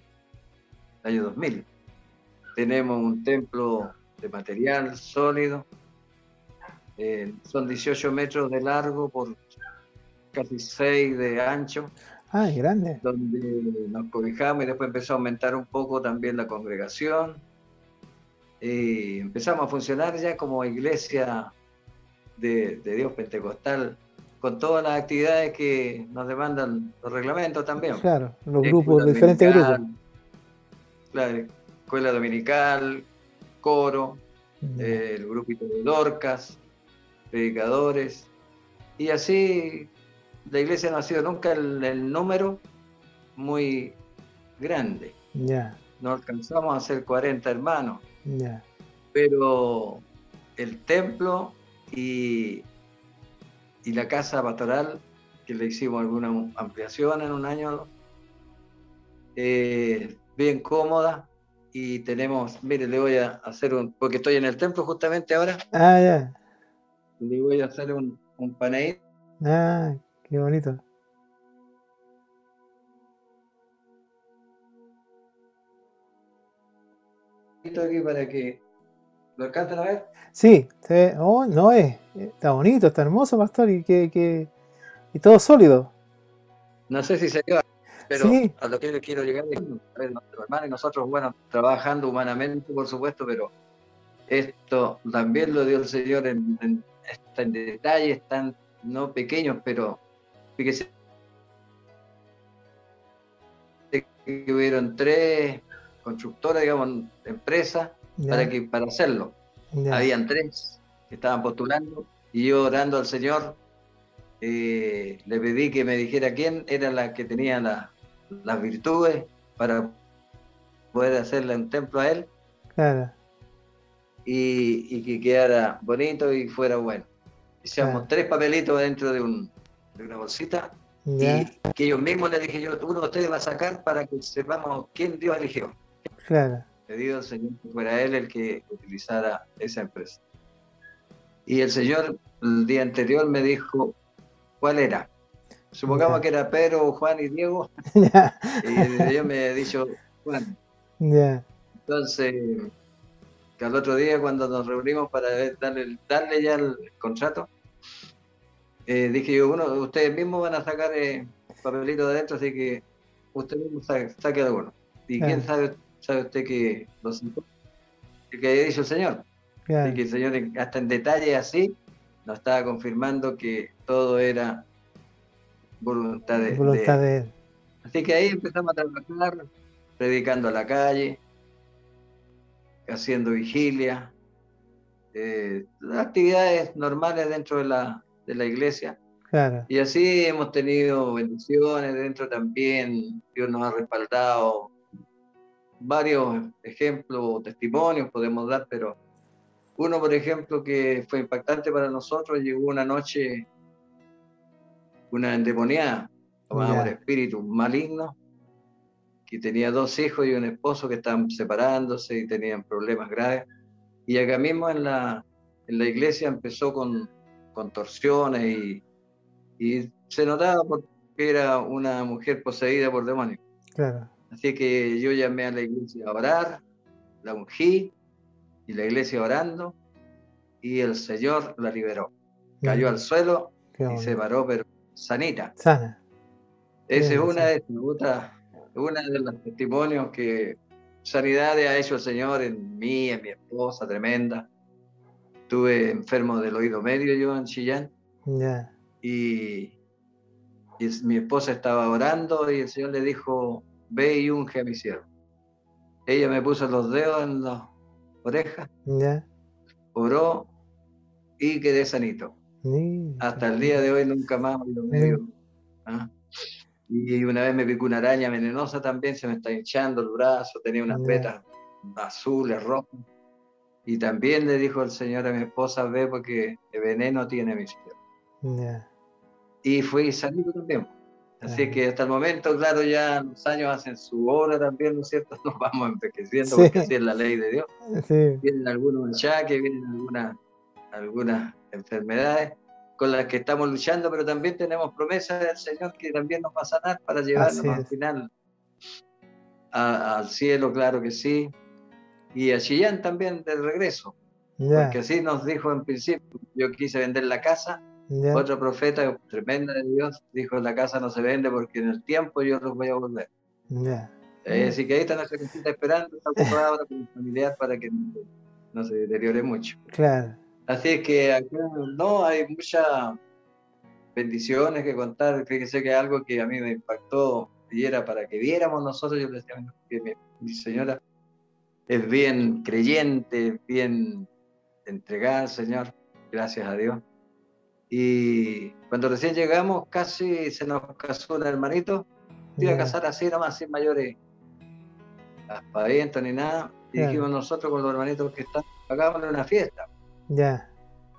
tenemos un templo de material sólido, son 18 metros de largo por casi 6 de ancho. Ah, es grande. Donde nos cobijamos, y después empezó a aumentar un poco también la congregación. Y empezamos a funcionar ya como iglesia de Dios pentecostal, con todas las actividades que nos demandan los reglamentos también. Claro, los grupos, diferentes grupos. Claro, escuela dominical, coro, el grupito de Dorcas, predicadores, y así la iglesia no ha sido nunca el número muy grande. No alcanzamos a ser 40 hermanos. Pero el templo y la casa pastoral, que le hicimos alguna ampliación en un año, bien cómoda, y tenemos, mire, le voy a hacer porque estoy en el templo justamente ahora. Le voy a hacer un paneíto. Qué bonito. Aquí para que ¿Lo alcanzan a ver? Sí, oh, no está bonito, está hermoso, pastor, y todo sólido. No sé si se dio, pero Sí, a lo que yo quiero llegar es a ver, nuestro hermano y nosotros, bueno, trabajando humanamente, por supuesto, pero esto también lo dio el Señor está en detalles tan no pequeños, pero fíjese que hubieron 3 constructoras, digamos, empresas ya, para hacerlo. ya, Habían 3 que estaban postulando y yo orando al Señor le pedí que me dijera quién era la que tenía las virtudes para poder hacerle un templo a él claro, y que quedara bonito y fuera bueno. Hicimos claro, 3 papelitos dentro de una bolsita ya, y que ellos mismos les dije yo, uno de ustedes va a sacar para que sepamos quién Dios eligió. claro, Pedido al Señor que fuera él el que utilizara esa empresa. Y el Señor el día anterior me dijo cuál era. Supongamos ya, que era Pedro, Juan y Diego, ya, y yo me he dicho Juan. ya, Entonces, que al otro día cuando nos reunimos para darle ya el contrato, dije yo, ustedes mismos van a sacar papelito de adentro, así que usted mismo saque alguno. ¿Y quién claro, sabe usted que lo sacó? El que había dicho el Señor. Así claro, que el Señor, hasta en detalle así, nos estaba confirmando que todo era voluntad de voluntad Él. de Él. Así que ahí empezamos a trabajar, predicando a la calle, haciendo vigilia, actividades normales dentro de la iglesia. Claro, Y así hemos tenido bendiciones dentro también. Dios nos ha respaldado. Varios ejemplos o testimonios podemos dar, pero uno, por ejemplo, que fue impactante para nosotros, llegó una noche una endemoniada, tomada por ya, espíritus malignos, que tenía 2 hijos y un esposo que estaban separándose y tenían problemas graves. Y acá mismo en la iglesia empezó con torsiones y se notaba porque era una mujer poseída por demonios. claro, Así que yo llamé a la iglesia a orar, la ungí y la iglesia orando y el Señor la liberó. Cayó al suelo qué y se bonito. paró, pero sanita. Sana, qué Esa es bendición. una de los testimonios que sanidades ha hecho el Señor en mí, en mi esposa, tremenda. Estuve enfermo del oído medio yo en Chillán Ya, y mi esposa estaba orando y el Señor le dijo, ve y unge a mi siervo. Ella me puso los dedos en las orejas, ya, oró y quedé sanito. Hasta el día de hoy nunca más oído medio. ¿Ah? Y una vez me picó una araña venenosa también, se me está hinchando el brazo, tenía unas ya, vetas azules, rojas. Y también le dijo el Señor a mi esposa, ve porque el veneno tiene mi siervo. ya, Y fui sanito también. Así es claro. que hasta el momento, claro, ya los años hacen su obra también, ¿no es cierto? Nos vamos envejeciendo Sí, porque así es la ley de Dios. sí, Vienen algunos achaques, vienen algunas enfermedades con las que estamos luchando, pero también tenemos promesas del Señor que también nos va a sanar para llevarnos así al es. final al cielo, claro que sí. Y a Chillán también de regreso, porque Ya, así nos dijo en principio, yo quise vender la casa. ya, Otro profeta tremenda de Dios dijo, la casa no se vende porque en el tiempo yo los voy a volver. ya. Así que ahí está nuestra casita esperando, está ocupada ahora con el familiar para que no se deteriore mucho. Claro, Así es que acá no hay muchas bendiciones que contar. Fíjese que algo que a mí me impactó y era para que viéramos nosotros, yo le decía que mi señora es bien creyente, bien entregada al Señor, gracias a Dios. Y cuando recién llegamos, casi se nos casó un hermanito, se iba a ya, casar así nomás, sin mayores aspavientos ni nada. Y claro, dijimos nosotros con los hermanitos que están, hagámosle una fiesta ya,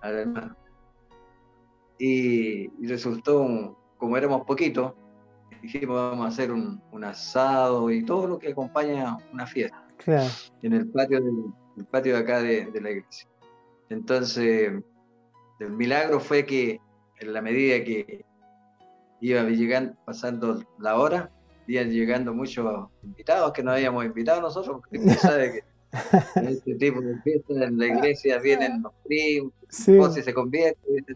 al hermano. Y resultó, como éramos poquitos, dijimos vamos a hacer un asado y todo lo que acompaña una fiesta claro, en el patio de acá de la iglesia. Entonces, el milagro fue que en la medida que iba llegando, pasando la hora, iban llegando muchos invitados que no habíamos invitado nosotros, porque usted sabe que Este tipo de fiestas en la iglesia vienen los primos, Sí, si se convierte, ¿viste?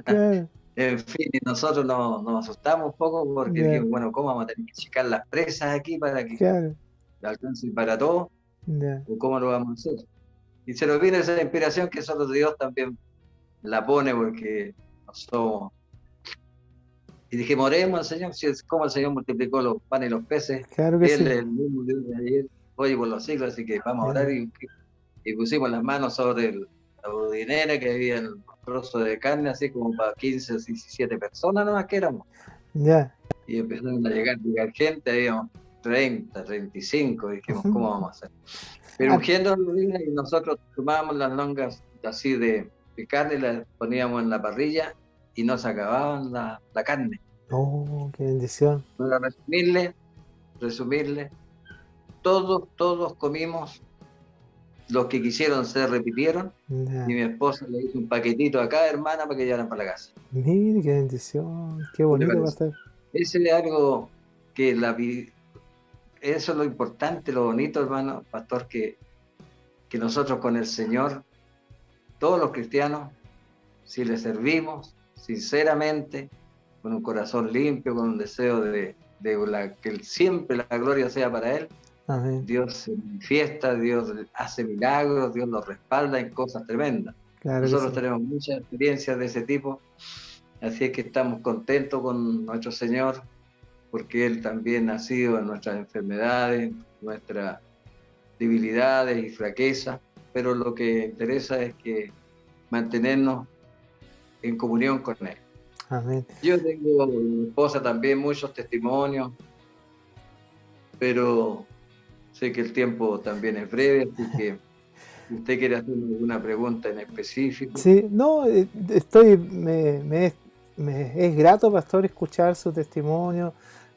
claro, En fin, y nosotros nos asustamos un poco porque ya, dijimos, bueno, ¿cómo vamos a tener que checar las presas aquí para que claro, alcance para todos? ya, ¿O cómo lo vamos a hacer? Y se nos viene esa inspiración que solo Dios también la pone porque no somos. Y dijimos, oremos al Señor, si es como el Señor multiplicó los panes y los peces, claro que Él sí, es el mismo Dios de ayer, hoy y por los siglos, así que vamos a orar ya, y pusimos las manos sobre la budinera que había el trozo de carne, así como para 15 o 17 personas nomás que éramos. ya, Y empezaron a llegar gente, habíamos 30, 35, dijimos, ¿cómo vamos a hacer? Pero ah, ungiendo y nosotros tomábamos las longas así de carne, las poníamos en la parrilla y no se acababan la carne. oh, qué bendición, Para resumirle, todos comimos, los que quisieron se repitieron, y ya, mi esposa le hizo un paquetito a cada hermana para que llevaran para la casa. mire, qué bendición, qué ¿Qué le bonito, parece? pastor, Ese es algo que eso es lo importante, lo bonito, hermano, pastor, que nosotros con el Señor, todos los cristianos, si le servimos sinceramente, con un corazón limpio, con un deseo de que siempre la gloria sea para Él, amén, Dios se manifiesta, Dios hace milagros, Dios nos respalda en cosas tremendas. claro que Nosotros sí, tenemos muchas experiencias de ese tipo, así es que estamos contentos con nuestro Señor, porque Él también ha sido en nuestras enfermedades, nuestras debilidades y fraquezas, pero lo que interesa es que mantenernos en comunión con Él. amén. Yo tengo, mi esposa también, muchos testimonios, pero sé que el tiempo también es breve, así que si usted quiere hacer alguna pregunta en específico. Sí, no, me es grato, pastor, escuchar su testimonio,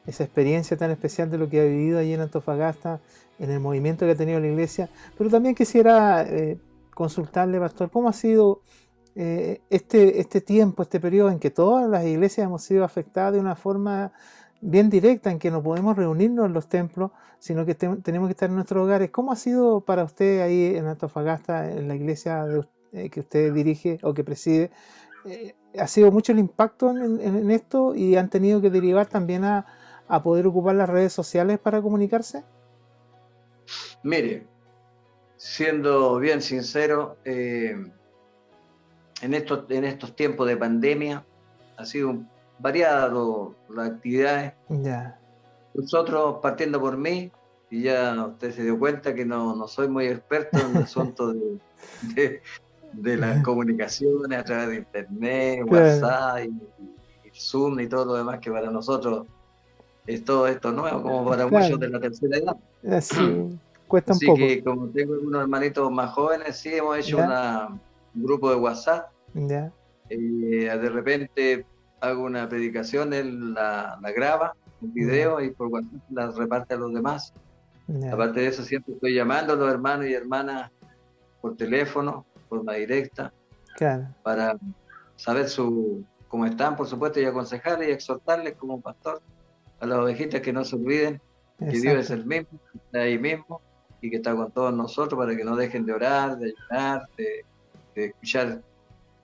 esa experiencia tan especial de lo que ha vivido allí en Antofagasta, en el movimiento que ha tenido la iglesia, pero también quisiera consultarle, pastor, ¿cómo ha sido este tiempo, este periodo en que todas las iglesias hemos sido afectadas de una forma bien directa, en que no podemos reunirnos en los templos, sino que tenemos que estar en nuestros hogares? ¿Cómo ha sido para usted ahí en Antofagasta, en la iglesia que usted dirige o que preside? ¿Ha sido mucho el impacto en esto y han tenido que derivar también a poder ocupar las redes sociales para comunicarse? Mire, siendo bien sincero, en estos tiempos de pandemia ha sido variado las actividades. Ya, Nosotros, partiendo por mí, y ya usted se dio cuenta que no soy muy experto en el asunto de las comunicaciones a través de internet, claro, WhatsApp y Zoom y todo lo demás, que para nosotros es todo esto nuevo, como para muchos de claro, la tercera edad. así cuesta un Así poco. que como tengo unos hermanitos más jóvenes, sí hemos hecho Ya, un grupo de WhatsApp. ya, De repente hago una predicación, él la graba, un ya, video, y por WhatsApp la reparte a los demás. ya, Aparte de eso, siempre estoy llamando a los hermanos y hermanas por teléfono, por forma directa, claro, para saber cómo están, por supuesto, y aconsejarles y exhortarles como pastor a las ovejitas que no se olviden que Dios es exacto, el mismo, que está ahí mismo y que está con todos nosotros, para que no dejen de orar, de ayunar, de escuchar.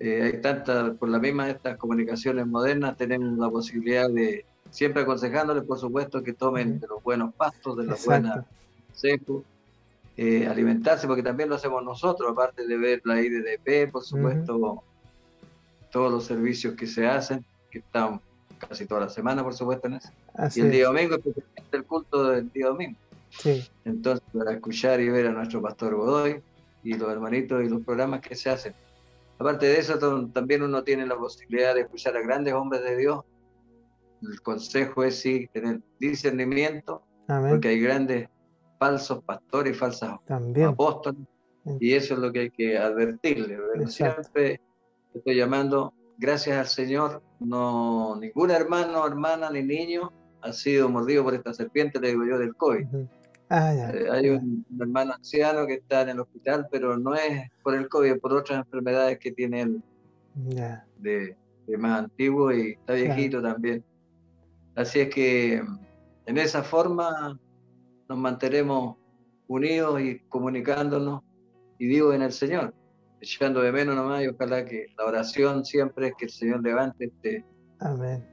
Hay tantas, por la misma de estas comunicaciones modernas, tenemos la posibilidad de, siempre aconsejándoles, por supuesto, que tomen ujú, de los buenos pastos, de los buenos exacto, consejos, alimentarse, porque también lo hacemos nosotros, aparte de ver la IDDP, por ujú, supuesto, todos los servicios que se hacen, que están casi toda la semana, por supuesto, en eso. Y así el día es, domingo, especialmente el culto del día domingo. sí, Entonces, para escuchar y ver a nuestro pastor Godoy y los hermanitos y los programas que se hacen. Aparte de eso, también uno tiene la posibilidad de escuchar a grandes hombres de Dios. El consejo es sí tener discernimiento, amén, porque hay grandes falsos pastores y falsos también, apóstoles, y eso es lo que hay que advertirle. Pero exacto, siempre estoy llamando, gracias al Señor, no ningún hermano, hermana ni niño ha sido mordido por esta serpiente, le digo yo, del COVID. ujú. Ah, ya, Hay ya, un hermano anciano que está en el hospital, pero no es por el COVID, es por otras enfermedades que tiene él ya, de más antiguo, y está claro, viejito también. Así es que en esa forma nos mantenemos unidos y comunicándonos y vivos en el Señor, echando de menos nomás, y ojalá que la oración siempre es que el Señor levante Amén.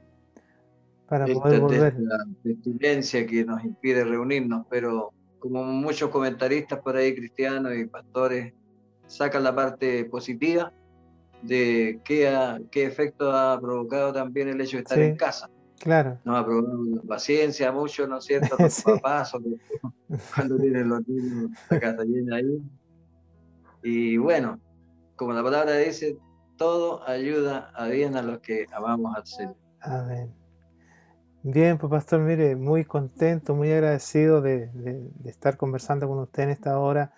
Para poder volver. esta pestilencia que nos impide reunirnos, pero como muchos comentaristas por ahí, cristianos y pastores, sacan la parte positiva de qué efecto ha provocado también el hecho de estar en casa. Claro. Nos ha provocado la paciencia mucho, ¿no es cierto? Los papás, cuando tienen los niños, la casa llena ahí. Y bueno, como la palabra dice, todo ayuda a bien a los que amamos al Señor. Amén. Bien, pues pastor, mire, muy contento, muy agradecido de estar conversando con usted en esta hora.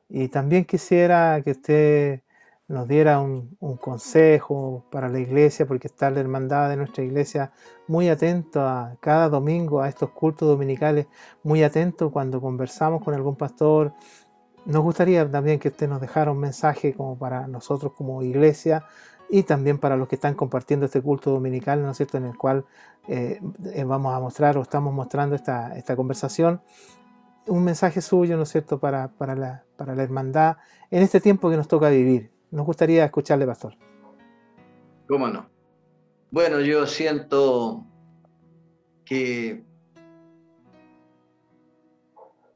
Y también quisiera que usted nos diera un consejo para la iglesia, porque está la hermandad de nuestra iglesia muy atento a cada domingo, a estos cultos dominicales, muy atento cuando conversamos con algún pastor. Nos gustaría también que usted nos dejara un mensaje como para nosotros como iglesia y también para los que están compartiendo este culto dominical, ¿no es cierto?, en el cual vamos a mostrar o estamos mostrando esta conversación. Un mensaje suyo, ¿no es cierto?, para la hermandad en este tiempo que nos toca vivir. Nos gustaría escucharle, pastor. ¿Cómo no? Bueno, yo siento que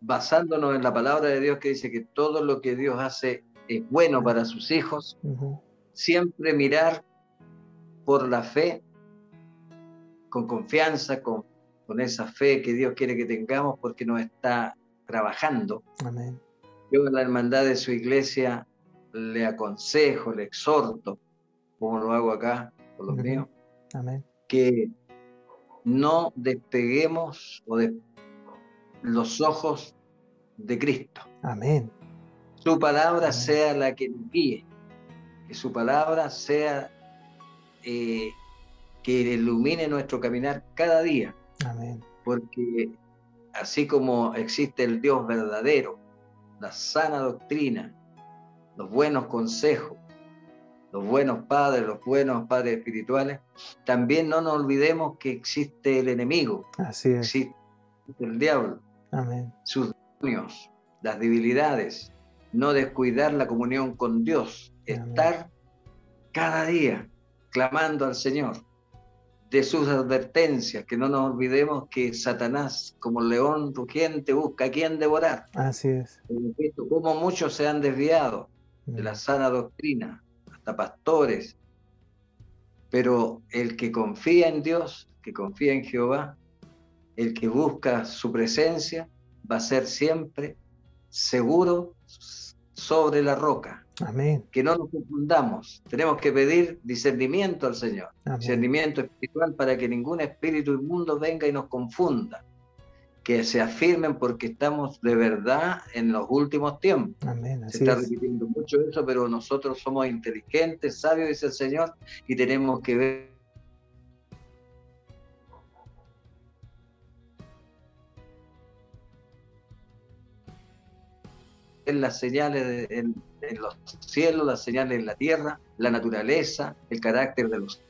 basándonos en la palabra de Dios que dice que todo lo que Dios hace es bueno para sus hijos, siempre mirar por la fe, con confianza, con esa fe que Dios quiere que tengamos porque nos está trabajando. Amén. Yo en la hermandad de su iglesia le aconsejo, le exhorto, como lo hago acá con los míos, Amén, que no despeguemos los ojos de Cristo. Amén. Su palabra Amén. sea la que nos guíe, que su palabra sea que ilumine nuestro caminar cada día. Amén. Porque así como existe el Dios verdadero, la sana doctrina, los buenos consejos, los buenos padres espirituales, también no nos olvidemos que existe el enemigo. Así es. Existe el diablo. Amén. Sus demonios, las debilidades, no descuidar la comunión con Dios, estar cada día clamando al Señor de sus advertencias, que no nos olvidemos que Satanás, como león rugiente, busca a quien devorar. Así es. Como muchos se han desviado de la sana doctrina, hasta pastores, pero el que confía en Dios, que confía en Jehová, el que busca su presencia, va a ser siempre seguro sobre la roca. Amén. Que no nos confundamos. Tenemos que pedir discernimiento al Señor. Amén. Discernimiento espiritual para que ningún espíritu inmundo venga y nos confunda. Que se afirmen porque estamos de verdad en los últimos tiempos. Amén. Se está repitiendo mucho eso, pero nosotros somos inteligentes, sabios, dice el Señor, y tenemos que ver las señales en los cielos, las señales en la tierra, la naturaleza, el carácter de los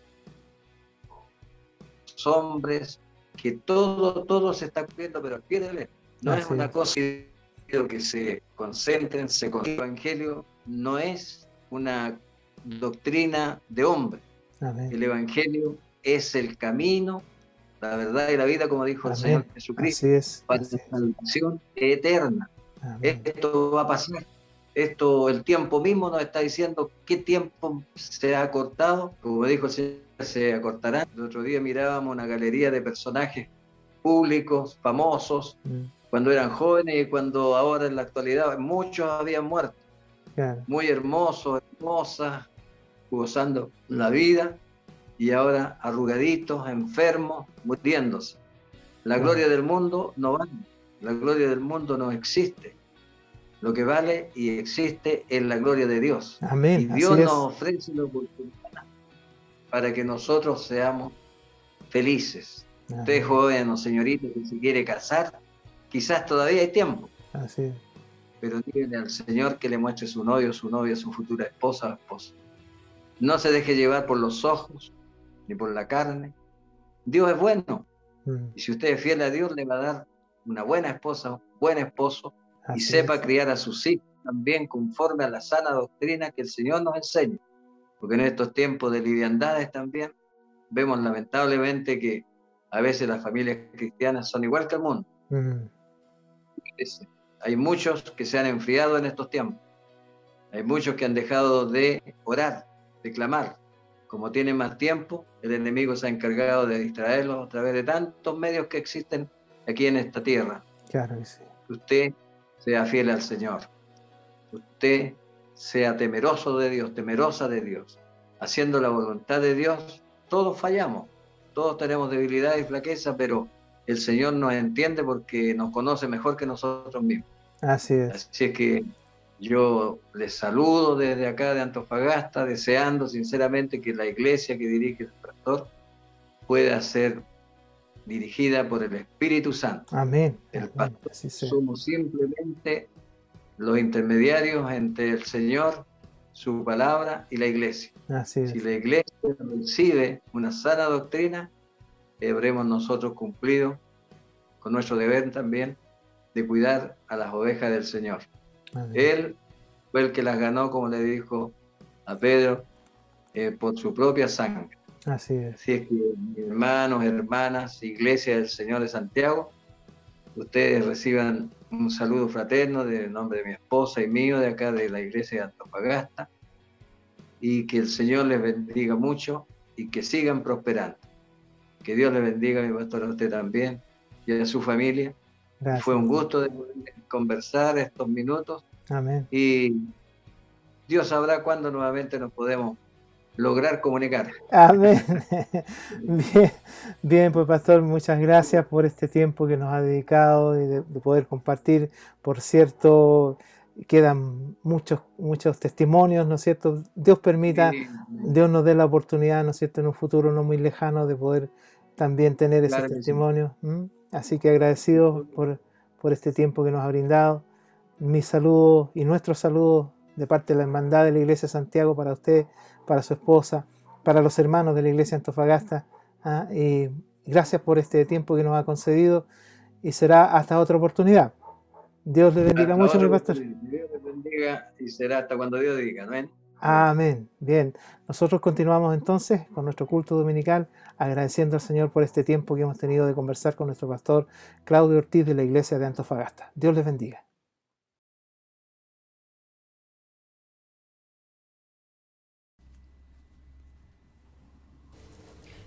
hombres, que todo se está cumpliendo, pero al pie de la letra. No es una cosa que se concentren, el Evangelio no es una doctrina de hombre. Amén. El Evangelio es el camino, la verdad y la vida, como dijo el Señor Jesucristo, para la salvación eterna. Amén. Esto va a pasar. El tiempo mismo nos está diciendo qué tiempo se ha acortado. Como dijo el Señor, se acortará. El otro día mirábamos una galería de personajes públicos, famosos, cuando eran jóvenes y cuando ahora en la actualidad muchos habían muerto. Muy hermosos, hermosas, gozando la vida, y ahora arrugaditos, enfermos, muriéndose. La gloria del mundo no vale. La gloria del mundo no existe. Lo que vale y existe es la gloria de Dios. Amén. Y Dios nos ofrece la oportunidad para que nosotros seamos felices. Amén. Usted joven o señorita que se quiere casar, quizás todavía hay tiempo. Así es. Pero dígale al Señor que le muestre su novio, su novia, su futura esposa o esposo. No se deje llevar por los ojos ni por la carne. Dios es bueno. Y si usted es fiel a Dios, le va a dar una buena esposa, un buen esposo, y sepa criar a sus hijos también conforme a la sana doctrina que el Señor nos enseña. Porque en estos tiempos de liviandades también vemos lamentablemente que a veces las familias cristianas son igual que el mundo. Hay muchos que se han enfriado en estos tiempos. Hay muchos que han dejado de orar, de clamar. Como tienen más tiempo, el enemigo se ha encargado de distraerlos a través de tantos medios que existen aquí en esta tierra. Claro que sí. Usted sea fiel al Señor. Usted sea temeroso de Dios, temerosa de Dios. Haciendo la voluntad de Dios, todos fallamos. Todos tenemos debilidad y flaqueza, pero el Señor nos entiende porque nos conoce mejor que nosotros mismos. Así es. Así es que yo les saludo desde acá de Antofagasta, deseando sinceramente que la iglesia que dirige el pastor pueda ser dirigida por el Espíritu Santo. Amén. El pastor somos simplemente los intermediarios entre el Señor, su palabra y la iglesia. Así es. Si la iglesia recibe una sana doctrina, habremos nosotros cumplido con nuestro deber también de cuidar a las ovejas del Señor. Amén. Él fue el que las ganó, como le dijo a Pedro, por su propia sangre. Así es. Así es que, hermanos, hermanas, iglesia del Señor de Santiago, ustedes reciban un saludo fraterno del nombre de mi esposa y mío, de acá de la iglesia de Antofagasta, y que el Señor les bendiga mucho y que sigan prosperando. Que Dios les bendiga, mi pastor, a usted también y a su familia. Gracias. Fue un gusto de conversar estos minutos. Amén. Y Dios sabrá cuándo nuevamente nos podemos lograr comunicar. Amén. Bien, pues pastor, muchas gracias por este tiempo que nos ha dedicado y de poder compartir. Por cierto, quedan muchos testimonios, ¿no es cierto? Dios permita, sí. Dios nos dé la oportunidad, ¿no es cierto?, en un futuro no muy lejano de poder también tener ese testimonio. Sí. Así que agradecidos por este tiempo que nos ha brindado. Mis saludos y nuestros saludos de parte de la Hermandad de la Iglesia de Santiago para usted, para su esposa, para los hermanos de la Iglesia de Antofagasta. Y gracias por este tiempo que nos ha concedido y será hasta otra oportunidad. Dios le bendiga mucho, mi pastor. Dios le bendiga y será hasta cuando Dios diga, ¿no? Amén. Bien, nosotros continuamos entonces con nuestro culto dominical, agradeciendo al Señor por este tiempo que hemos tenido de conversar con nuestro pastor Claudio Ortiz de la Iglesia de Antofagasta. Dios les bendiga.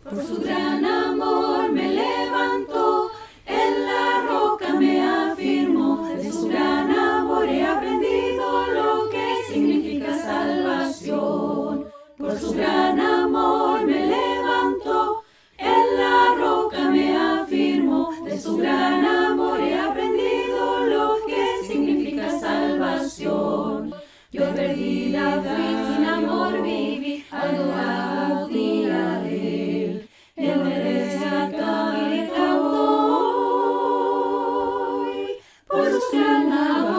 Por su gran amor me levantó, en la roca me afirmó, de su gran amor he aprendido lo que significa salvación. Por su gran amor me levantó, en la roca me afirmó, de su gran amor he aprendido lo que significa salvación. Yo perdida fui, sin amor viví, adorado día de él. Él merece acá y hoy, por su gran amor,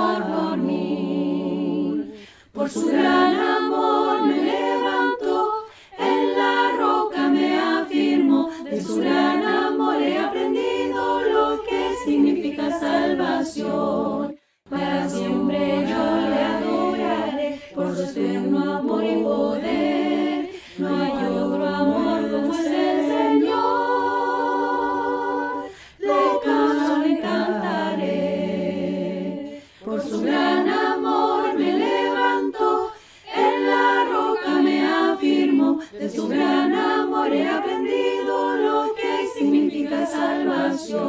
por su gran amor me levantó, en la roca me afirmó, de su gran amor he aprendido lo que significa salvación. Para siempre yo le adoraré, por su eterno amor y poder, no hay otro amor como es el Señor. Le canto y cantaré, por su gran amor me levantó, en la roca me afirmó, de su gran amor he aprendido lo que significa salvación.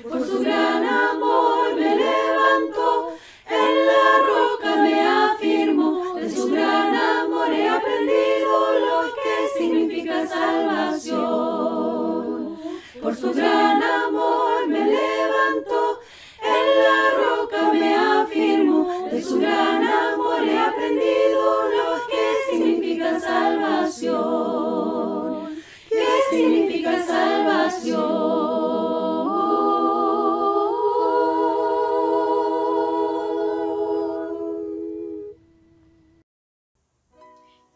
Por su gran amor me levantó, en la roca me afirmó, de su gran amor he aprendido lo que significa salvación. Por su gran amor me levantó, en la roca me afirmó, de su gran amor he aprendido lo que significa salvación. ¿Qué significa salvación?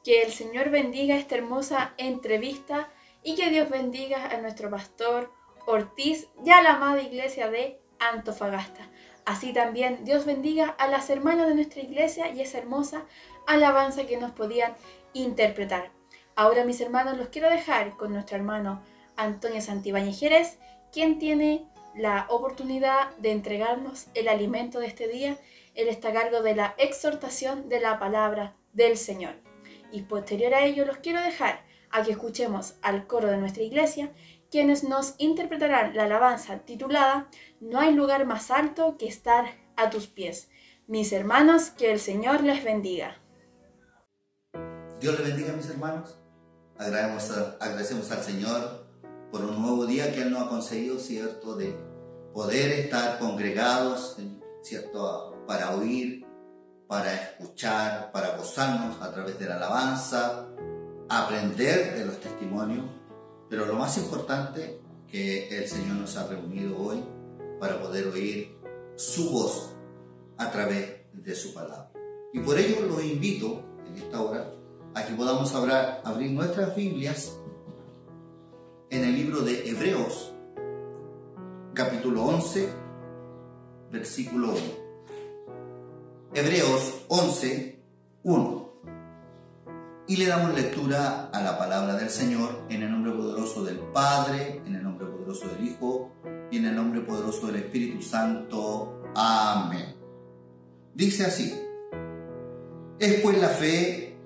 Que el Señor bendiga esta hermosa entrevista y que Dios bendiga a nuestro pastor Ortiz y a la amada iglesia de Antofagasta. Así también Dios bendiga a las hermanas de nuestra iglesia y esa hermosa alabanza que nos podían interpretar. Ahora, mis hermanos, los quiero dejar con nuestro hermano Antonio Santibáñez Jerez, quien tiene la oportunidad de entregarnos el alimento de este día. Él está a cargo de la exhortación de la palabra del Señor. Y posterior a ello los quiero dejar a que escuchemos al coro de nuestra iglesia, quienes nos interpretarán la alabanza titulada No hay lugar más alto que estar a tus pies. Mis hermanos, que el Señor les bendiga. Dios les bendiga, mis hermanos. Agradecemos al Señor por un nuevo día que Él nos ha concedido, ¿cierto?, de poder estar congregados, ¿cierto?, para oír, para escuchar, para gozarnos a través de la alabanza, aprender de los testimonios, pero lo más importante, que el Señor nos ha reunido hoy para poder oír su voz a través de su palabra. Y por ello los invito en esta hora a que podamos abrir nuestras Biblias en el libro de Hebreos, capítulo 11, versículo 1. Hebreos 11, 1. Y le damos lectura a la palabra del Señor en el nombre poderoso del Padre, en el nombre poderoso del Hijo y en el nombre poderoso del Espíritu Santo. Amén. Dice así: es pues la fe,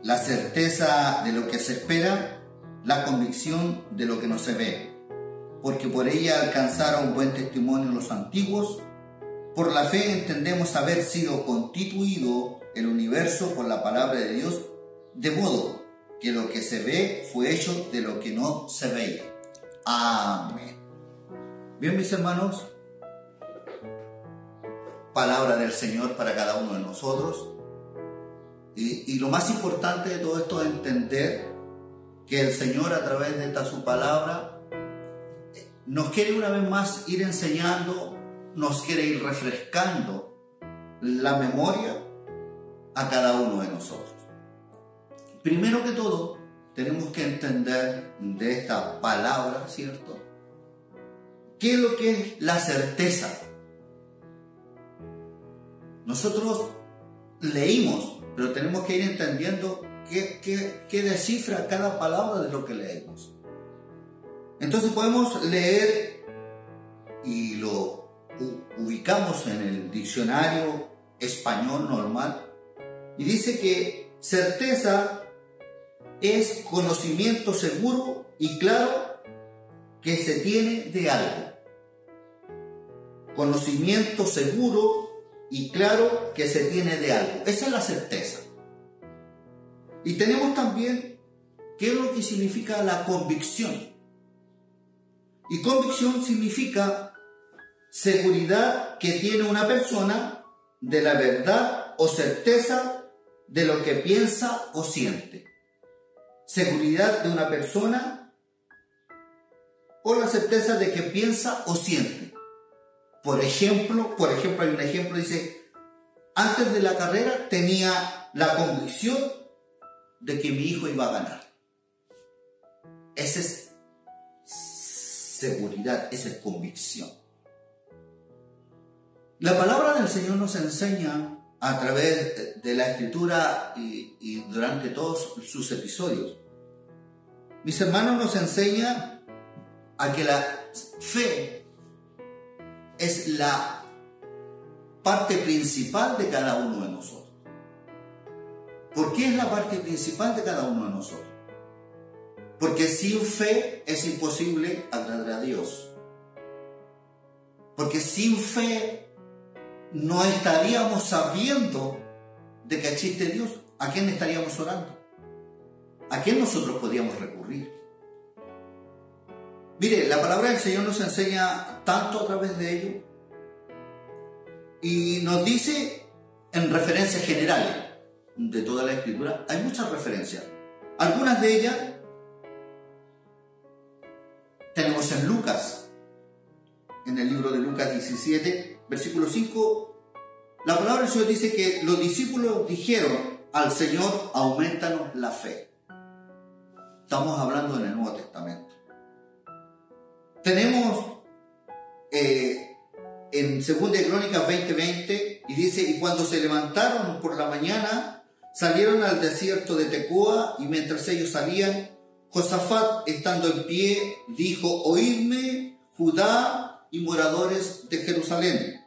la certeza de lo que se espera, la convicción de lo que no se ve, porque por ella alcanzaron buen testimonio los antiguos. Por la fe entendemos haber sido constituido el universo por la palabra de Dios, de modo que lo que se ve fue hecho de lo que no se veía. Amén. Bien, mis hermanos, palabra del Señor para cada uno de nosotros. Y lo más importante de todo esto es entender que el Señor, a través de esta su palabra, nos quiere una vez más ir enseñando, nos quiere ir refrescando la memoria a cada uno de nosotros. Primero que todo, tenemos que entender de esta palabra, ¿cierto?, ¿qué es lo que es la certeza? Nosotros leímos, pero tenemos que ir entendiendo qué descifra cada palabra de lo que leemos. Entonces podemos leer y lo ubicamos en el diccionario español normal y dice que certeza es conocimiento seguro y claro que se tiene de algo. Conocimiento seguro y claro que se tiene de algo. Esa es la certeza. Y tenemos también qué es lo que significa la convicción. Y convicción significa seguridad que tiene una persona de la verdad o certeza de lo que piensa o siente. Seguridad de una persona o la certeza de que piensa o siente. Por ejemplo, hay un ejemplo, dice: antes de la carrera tenía la convicción de que mi hijo iba a ganar. Esa es seguridad, esa es convicción. La palabra del Señor nos enseña a través de la Escritura y durante todos sus episodios. Mis hermanos, nos enseña a que la fe es la parte principal de cada uno de nosotros. ¿Por qué es la parte principal de cada uno de nosotros? Porque sin fe es imposible agradar a Dios. Porque sin fe no estaríamos sabiendo de que existe Dios. ¿A quién estaríamos orando? ¿A quién nosotros podíamos recurrir? Mire, la palabra del Señor nos enseña tanto a través de ello y nos dice en referencias generales de toda la Escritura. Hay muchas referencias. Algunas de ellas tenemos en Lucas, en el libro de Lucas 17, versículo 5. La palabra del Señor dice que los discípulos dijeron al Señor: aumentanos la fe. Estamos hablando en el Nuevo Testamento. Tenemos en 2 Crónicas 20:20, y dice: y cuando se levantaron por la mañana, salieron al desierto de Tecoa, y mientras ellos salían, Josafat, estando en pie, dijo: oídme, Judá y moradores de Jerusalén,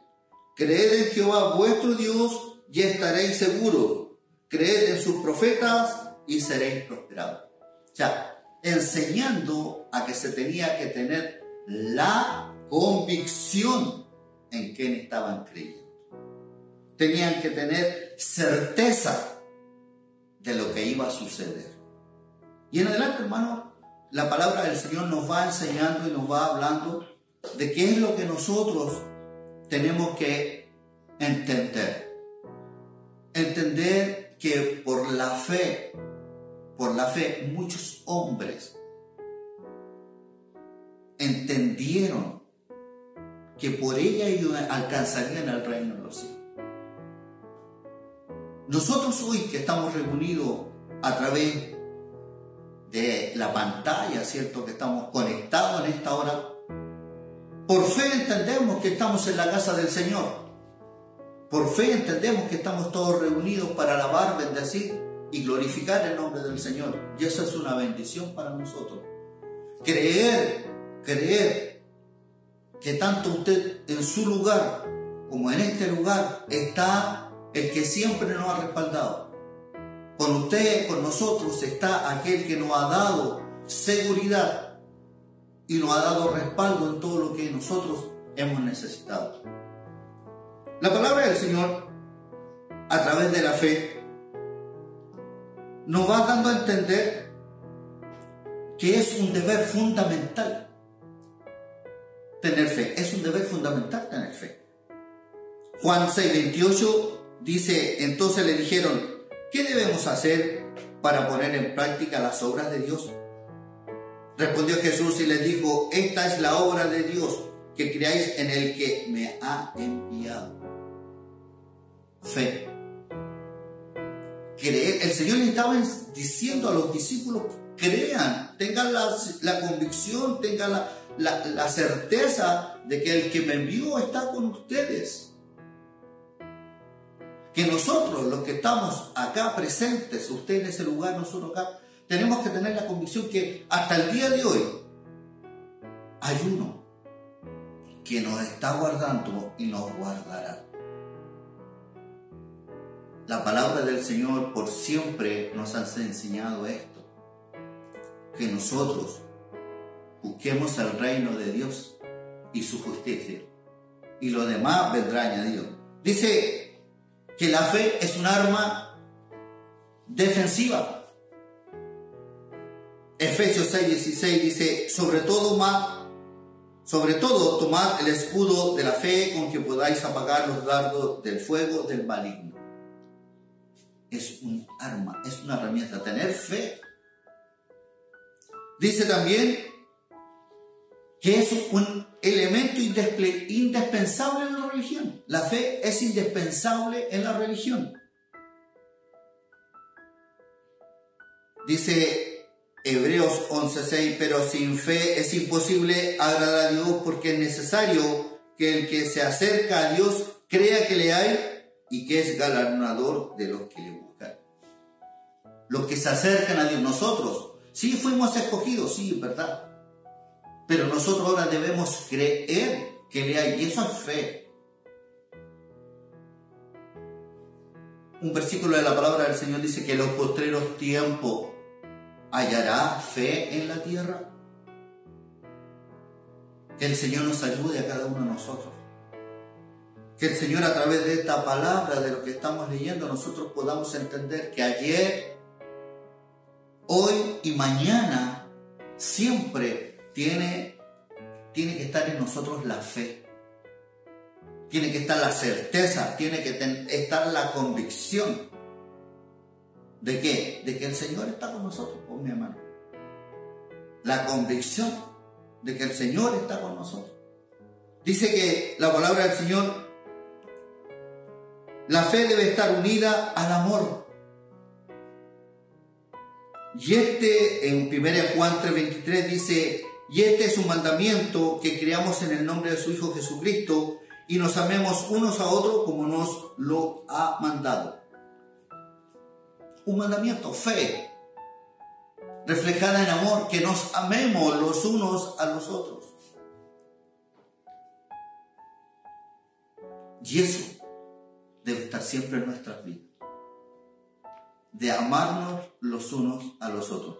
creed en Jehová vuestro Dios y estaréis seguros, creed en sus profetas y seréis prosperados. O sea, enseñando a que se tenía que tener la convicción en quién estaban creyendo. Tenían que tener certeza de lo que iba a suceder. Y en adelante, hermano, la palabra del Señor nos va enseñando y nos va hablando de qué es lo que nosotros tenemos que entender. Entender que por la fe, muchos hombres entendieron que por ella ellos alcanzarían el reino de los cielos. Nosotros hoy que estamos reunidos a través de la pantalla, ¿cierto? Que estamos conectados en esta hora, por fe entendemos que estamos en la casa del Señor. Por fe entendemos que estamos todos reunidos para alabar, bendecir y glorificar el nombre del Señor. Y eso es una bendición para nosotros. Creer que tanto usted en su lugar como en este lugar está el que siempre nos ha respaldado. Con usted, con nosotros está aquel que nos ha dado seguridad y nos ha dado respaldo en todo lo que nosotros hemos necesitado. La palabra del Señor, a través de la fe, nos va dando a entender que es un deber fundamental tener fe. Es un deber fundamental tener fe. Juan 6:28 dice: entonces le dijeron: ¿qué debemos hacer para poner en práctica las obras de Dios? Respondió Jesús y les dijo: esta es la obra de Dios, que creáis en el que me ha enviado. Fe. Creer. El Señor le estaba diciendo a los discípulos: crean, tengan la convicción, tengan la certeza de que el que me envió está con ustedes. Que nosotros, los que estamos acá presentes, usted en ese lugar, nosotros acá, tenemos que tener la convicción que hasta el día de hoy hay uno que nos está guardando y nos guardará. La palabra del Señor por siempre nos ha enseñado esto: que nosotros busquemos el reino de Dios y su justicia, y lo demás vendrá añadido. Dice que la fe es un arma defensiva. Efesios 6:16 dice: sobre todo tomad el escudo de la fe, con que podáis apagar los dardos del fuego del maligno. Es un arma, es una herramienta, tener fe. Dice también que es un elemento indispensable en la religión. La fe es indispensable en la religión. Dice Hebreos 11:6: pero sin fe es imposible agradar a Dios, porque es necesario que el que se acerca a Dios crea que le hay y que es galardonador de los que le buscan. Los que se acercan a Dios, nosotros, sí fuimos escogidos, sí, verdad. Pero nosotros ahora debemos creer que le hay, y eso es fe. Un versículo de la palabra del Señor dice que en los postreros tiempos hallará fe en la tierra. Que el Señor nos ayude a cada uno de nosotros. Que el Señor, a través de esta palabra, de lo que estamos leyendo, nosotros podamos entender que ayer, hoy y mañana siempre tiene que estar en nosotros la fe. Tiene que estar la certeza, tiene que estar la convicción. ¿De qué? De que el Señor está con nosotros, oh, mi hermano. La convicción de que el Señor está con nosotros. Dice que la palabra del Señor, la fe debe estar unida al amor. Y en 1 Juan 3:23 dice: y este es un mandamiento, que creamos en el nombre de su Hijo Jesucristo y nos amemos unos a otros como nos lo ha mandado. Un mandamiento, fe, reflejada en amor, que nos amemos los unos a los otros. Y eso debe estar siempre en nuestras vidas, de amarnos los unos a los otros.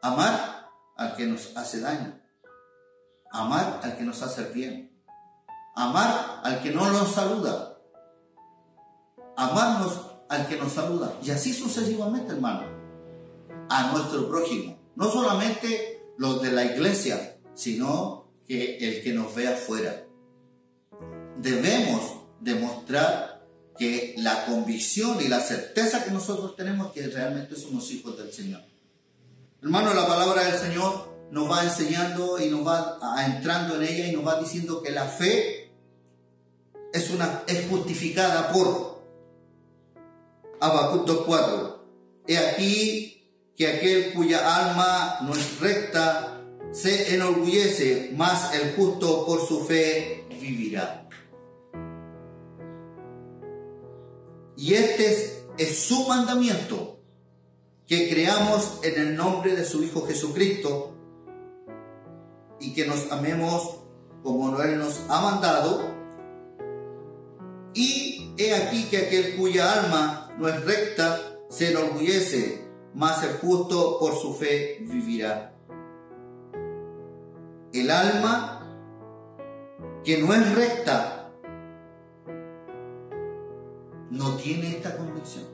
Amar al que nos hace daño, amar al que nos hace el bien, amar al que no nos saluda, amarnos al que nos saluda, y así sucesivamente, hermano, a nuestro prójimo, no solamente los de la iglesia, sino que el que nos ve afuera. Debemos demostrar que la convicción y la certeza que nosotros tenemos que realmente somos hijos del Señor. Hermano, la palabra del Señor nos va enseñando y nos va entrando en ella y nos va diciendo que la fe es justificada por Habacuc 2:4. He aquí que aquel cuya alma no es recta se enorgullece, mas el justo por su fe vivirá. Y este es su mandamiento, que creamos en el nombre de su Hijo Jesucristo y que nos amemos como Él nos ha mandado. Y he aquí que aquel cuya alma no es recta se enorgullece, mas el justo por su fe vivirá. El alma que no es recta no tiene esta convicción.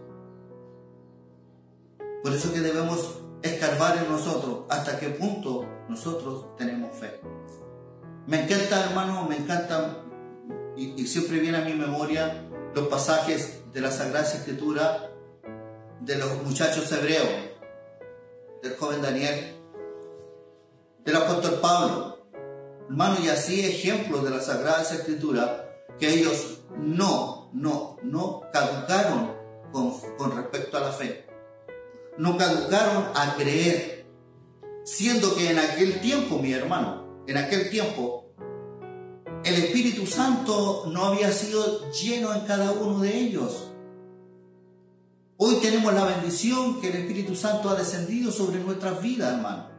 Por eso que debemos escarbar en nosotros hasta qué punto nosotros tenemos fe. Me encanta, hermano, me encanta, y siempre viene a mi memoria los pasajes de la Sagrada Escritura de los muchachos hebreos, del joven Daniel, del apóstol Pablo, hermano, y así ejemplos de la Sagrada Escritura que ellos no caducaron con respecto a la fe. No caducaron a creer, siendo que en aquel tiempo, mi hermano, en aquel tiempo, el Espíritu Santo no había sido lleno en cada uno de ellos. Hoy tenemos la bendición que el Espíritu Santo ha descendido sobre nuestras vidas, hermano.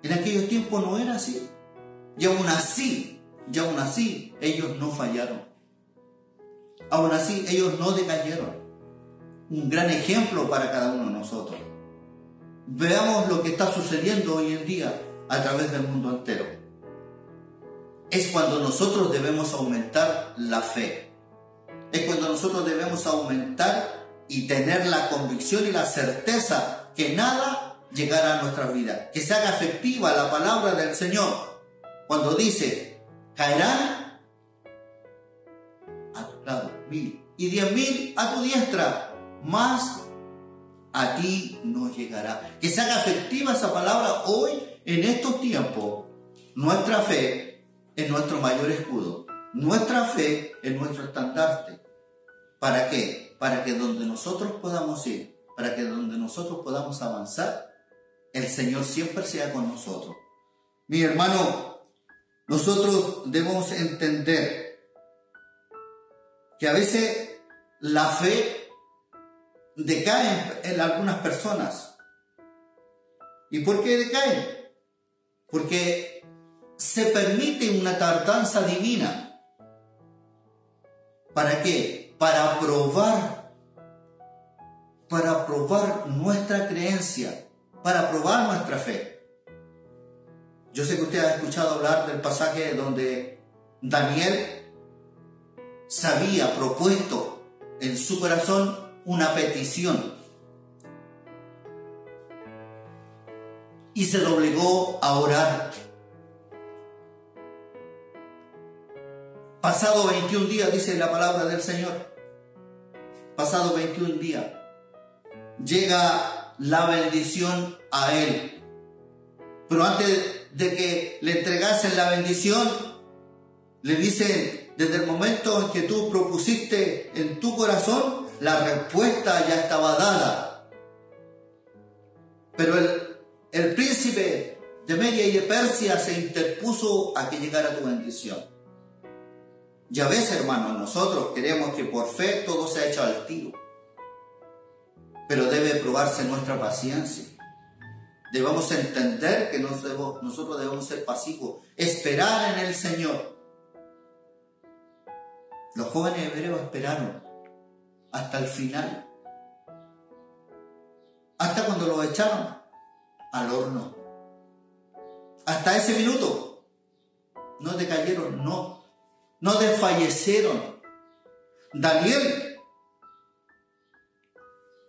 En aquellos tiempos no era así. Y aún así, ellos no fallaron. Aún así, ellos no decayeron. Un gran ejemplo para cada uno de nosotros. Veamos lo que está sucediendo hoy en día a través del mundo entero. Es cuando nosotros debemos aumentar la fe. Es cuando nosotros debemos aumentar y tener la convicción y la certeza que nada llegará a nuestras vidas. Que se haga efectiva la palabra del Señor cuando dice: caerán a tu lado 1000 y 10.000 a tu diestra, mas a ti no llegará. Que se haga efectiva esa palabra hoy, en estos tiempos. Nuestra fe es nuestro mayor escudo. Nuestra fe es nuestro estandarte. ¿Para qué? Para que donde nosotros podamos ir, para que donde nosotros podamos avanzar, el Señor siempre sea con nosotros. Mi hermano, nosotros debemos entender que a veces la fe decae en algunas personas. ¿Y por qué decaen? Porque se permite una tardanza divina. ¿Para qué? Para probar nuestra creencia, para probar nuestra fe. Yo sé que usted ha escuchado hablar del pasaje donde Daniel se había propuesto en su corazón una petición y se doblegó a orar. Pasado 21 días, dice la palabra del Señor, pasado 21 días, llega la bendición a él. Pero antes de que le entregasen la bendición, le dicen: desde el momento en que tú propusiste en tu corazón, la respuesta ya estaba dada. Pero el príncipe de Media y de Persia se interpuso a que llegara tu bendición. Ya ves, hermanos, nosotros queremos que por fe todo sea hecho al tiro. Pero debe probarse nuestra paciencia. Debemos entender que nosotros debemos ser pasivos, esperar en el Señor. Los jóvenes hebreos esperaron hasta el final. Hasta cuando los echaron al horno. Hasta ese minuto. No decayeron, no desfallecieron. Daniel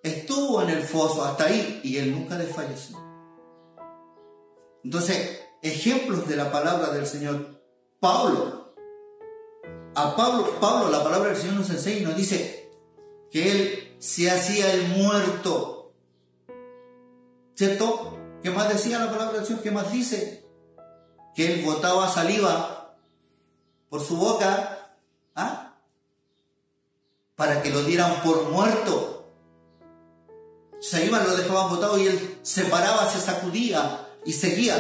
estuvo en el foso hasta ahí y él nunca desfalleció. Entonces, ejemplos de la palabra del Señor. Pablo, la palabra del Señor nos enseña y nos dice que él se hacía el muerto. ¿Cierto? ¿Qué más decía la palabra del Señor? ¿Qué más dice? Que él botaba saliva por su boca, para que lo dieran por muerto. Se iban, lo dejaban botado y él se paraba, se sacudía y seguía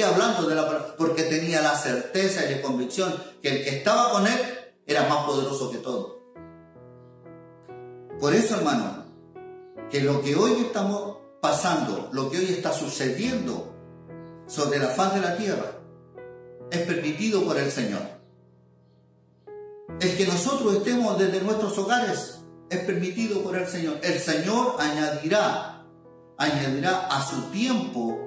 hablando de la palabra, porque tenía la certeza y la convicción que el que estaba con él era más poderoso que todo. Por eso, hermano, que lo que hoy estamos pasando, lo que hoy está sucediendo sobre la faz de la tierra, es permitido por el Señor. El que nosotros estemos desde nuestros hogares es permitido por el Señor. El Señor añadirá a su tiempo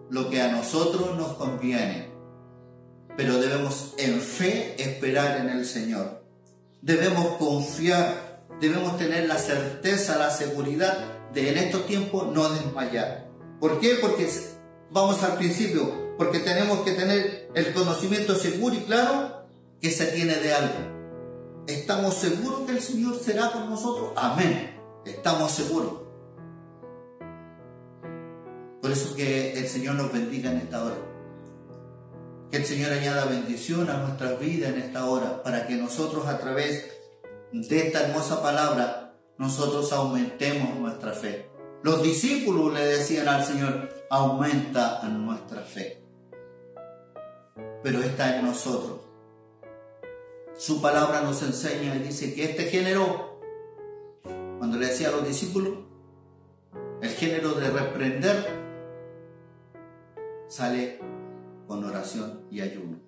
lo que a nosotros nos conviene. Pero debemos en fe esperar en el Señor. Debemos confiar, debemos tener la certeza, la seguridad de en estos tiempos no desmayar. ¿Por qué? Porque vamos al principio, porque tenemos que tener el conocimiento seguro y claro que se tiene de algo. ¿Estamos seguros que el Señor será con nosotros? Amén. Estamos seguros. Por eso que el Señor nos bendiga en esta hora. Que el Señor añada bendición a nuestra vida en esta hora, para que nosotros a través de esta hermosa palabra, nosotros aumentemos nuestra fe. Los discípulos le decían al Señor, aumenta nuestra fe. Pero está en nosotros. Su palabra nos enseña y dice que este género, cuando le decía a los discípulos, el género de reprender, sale con oración y ayuno.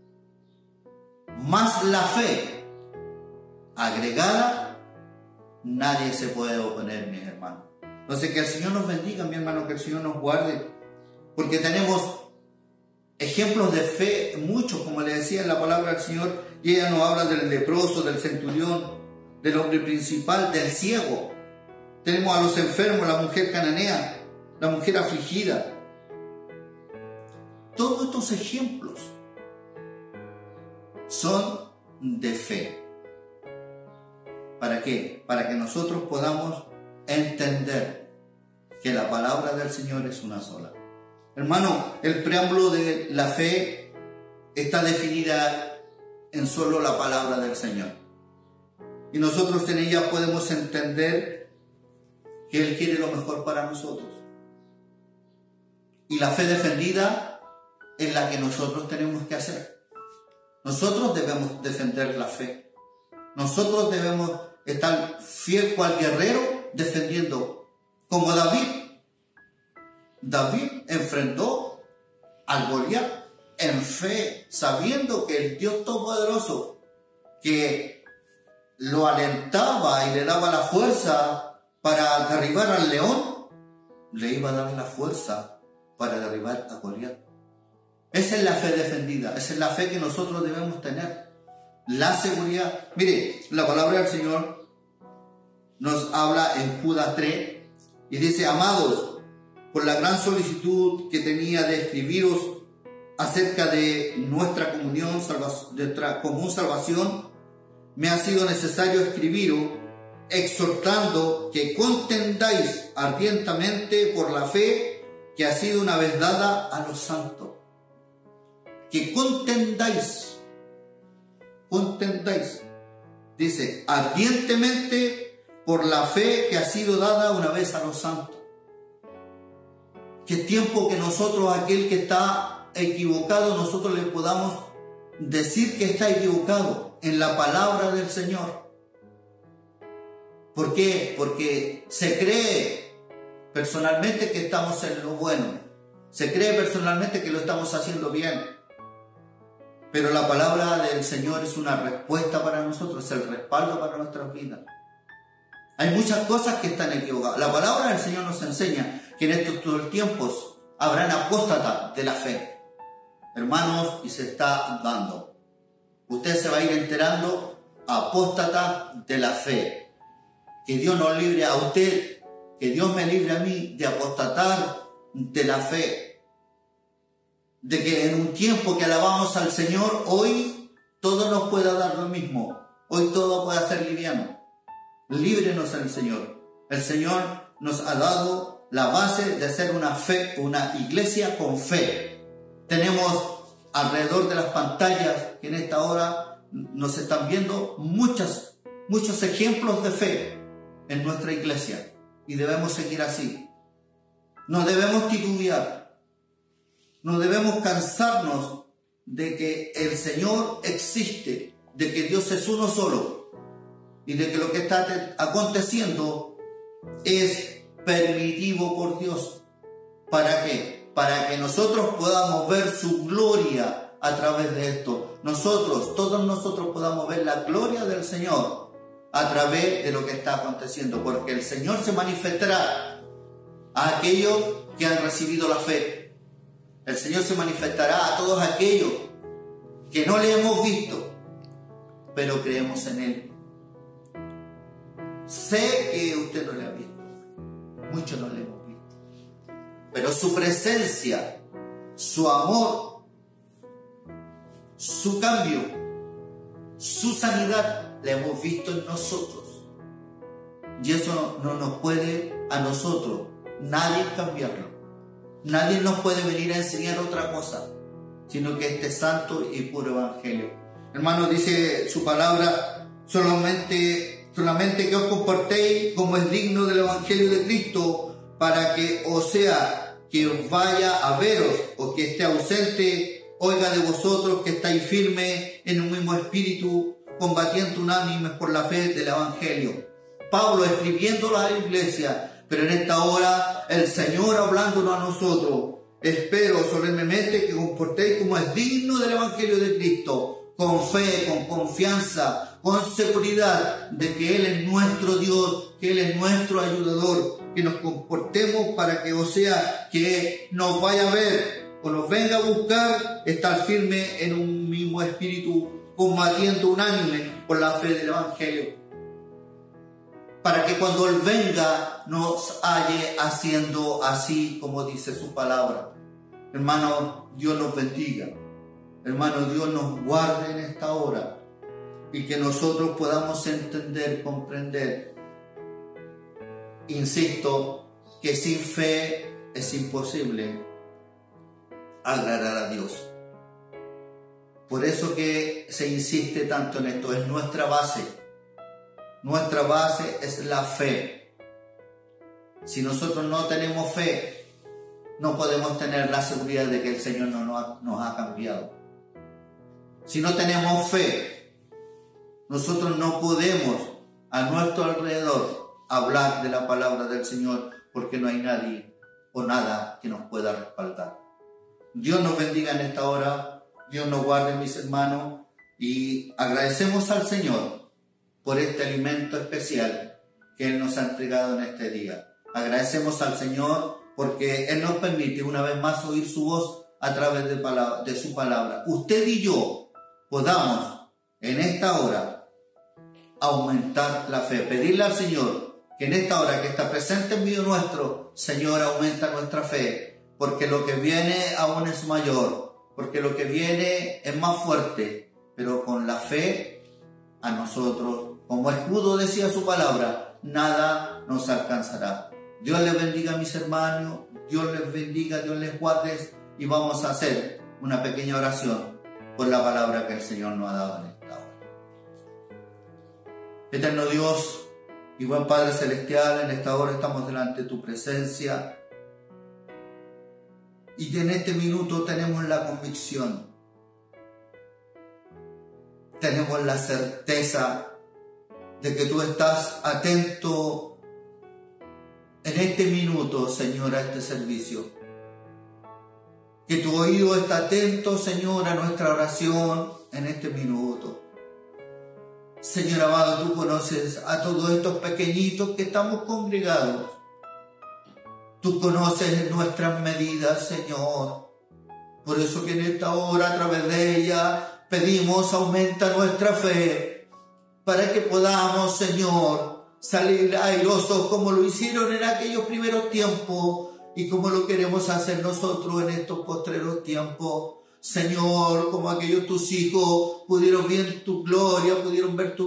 Más la fe agregada, nadie se puede oponer, mis hermanos. Entonces, que el Señor nos bendiga, mi hermano, que el Señor nos guarde, porque tenemos ejemplos de fe, muchos, como le decía en la palabra del Señor, y ella nos habla del leproso, del centurión, del hombre principal, del ciego. Tenemos a los enfermos, la mujer cananea, la mujer afligida. Todos estos ejemplos son de fe. ¿Para qué? Para que nosotros podamos entender que la palabra del Señor es una sola. Hermano, el preámbulo de la fe está definida en solo la palabra del Señor. Y nosotros en ella podemos entender que Él quiere lo mejor para nosotros. Y la fe defendida es la que nosotros tenemos que hacer. Nosotros debemos defender la fe. Nosotros debemos estar fiel cual guerrero defendiendo. Como David. David enfrentó al Goliat en fe, sabiendo que el Dios Todopoderoso, que lo alentaba y le daba la fuerza para derribar al león, le iba a dar la fuerza para derribar a Goliat. Esa es la fe defendida, esa es la fe que nosotros debemos tener. La seguridad. Mire, la palabra del Señor nos habla en Judas 3 y dice, amados, por la gran solicitud que tenía de escribiros acerca de nuestra común salvación, me ha sido necesario escribiros exhortando que contendáis ardientemente por la fe que ha sido una vez dada a los santos. Que contendáis, dice, ardientemente por la fe que ha sido dada una vez a los santos. Que tiempo que nosotros, aquel que está equivocado, nosotros le podamos decir que está equivocado. en la palabra del Señor. ¿Por qué? Porque se cree personalmente que estamos en lo bueno. Se cree personalmente que lo estamos haciendo bien. Pero la palabra del Señor es una respuesta para nosotros, es el respaldo para nuestras vidas. Hay muchas cosas que están equivocadas. La palabra del Señor nos enseña que en estos tiempos habrán apóstatas de la fe. Hermanos, y se está dando. Usted se va a ir enterando, apóstatas de la fe. Que Dios nos libre a usted, que Dios me libre a mí de apostatar de la fe. De que en un tiempo que alabamos al Señor, hoy todo nos pueda dar lo mismo. Hoy todo pueda ser liviano. Líbrenos el Señor. El Señor nos ha dado la base de ser una fe, una iglesia con fe. Tenemos alrededor de las pantallas que en esta hora nos están viendo muchos ejemplos de fe en nuestra iglesia. Y debemos seguir así. No debemos titubear. No debemos cansarnos de que el Señor existe, de que Dios es uno solo y de que lo que está aconteciendo es permitido por Dios. ¿Para qué? Para que nosotros podamos ver su gloria a través de esto. Todos nosotros podamos ver la gloria del Señor a través de lo que está aconteciendo, porque el Señor se manifestará a aquellos que han recibido la fe. El Señor se manifestará a todos aquellos que no le hemos visto, pero creemos en Él. Sé que usted no le ha visto, muchos no le hemos visto, pero su presencia, su amor, su cambio, su sanidad, la hemos visto en nosotros. Y eso no nos puede a nosotros nadie cambiarlo. Nadie nos puede venir a enseñar otra cosa, sino que este santo y puro evangelio. Hermano, dice su palabra, solamente que os comportéis como es digno del evangelio de Cristo, para que, o sea, que os vaya a veros o que esté ausente, oiga de vosotros que estáis firmes en un mismo espíritu, combatiendo unánimes por la fe del evangelio. Pablo escribiéndolo a la iglesia. Pero en esta hora, el Señor hablándonos a nosotros, espero solemnemente que comportéis como es digno del evangelio de Cristo, con fe, con confianza, con seguridad de que Él es nuestro Dios, que Él es nuestro ayudador, que nos comportemos para que, o sea, que nos vaya a ver o nos venga a buscar, estar firme en un mismo espíritu, combatiendo unánime por la fe del evangelio. Para que cuando Él venga nos halle haciendo así como dice su palabra. Hermano, Dios nos bendiga. Hermano, Dios nos guarde en esta hora y que nosotros podamos entender, comprender. Insisto, que sin fe es imposible agradar a Dios. Por eso que se insiste tanto en esto, es nuestra base. Nuestra base es la fe. Si nosotros no tenemos fe, no podemos tener la seguridad de que el Señor nos ha cambiado. Si no tenemos fe, nosotros no podemos a nuestro alrededor hablar de la palabra del Señor, porque no hay nadie o nada que nos pueda respaldar. Dios nos bendiga en esta hora, Dios nos guarde, mis hermanos, y agradecemos al Señor por este alimento especial que Él nos ha entregado en este día. Agradecemos al Señor porque Él nos permite una vez más oír su voz a través de su palabra. Usted y yo podamos en esta hora aumentar la fe, pedirle al Señor que en esta hora que está presente en medio nuestro, Señor, aumenta nuestra fe, porque lo que viene aún es mayor, porque lo que viene es más fuerte, pero con la fe a nosotros, como escudo decía su palabra, nada nos alcanzará. Dios les bendiga, mis hermanos, Dios les bendiga, Dios les guarde, y vamos a hacer una pequeña oración por la palabra que el Señor nos ha dado en esta hora. Eterno Dios y buen Padre Celestial, en esta hora estamos delante de tu presencia y en este minuto tenemos la convicción tenemos la certeza de que tú estás atento en este minuto, Señor, a este servicio. Que tu oído está atento, Señor, a nuestra oración en este minuto. Señor amado, tú conoces a todos estos pequeñitos que estamos congregados. Tú conoces nuestras medidas, Señor. Por eso que en esta hora, a través de ella, pedimos, aumenta nuestra fe, para que podamos, Señor, salir airosos como lo hicieron en aquellos primeros tiempos y como lo queremos hacer nosotros en estos postreros tiempos. Señor, como aquellos tus hijos pudieron ver tu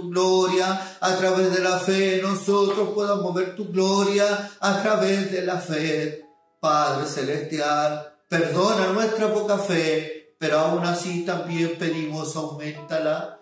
gloria a través de la fe, nosotros podamos ver tu gloria a través de la fe. Padre Celestial, perdona nuestra poca fe, pero aún así también pedimos, auméntala,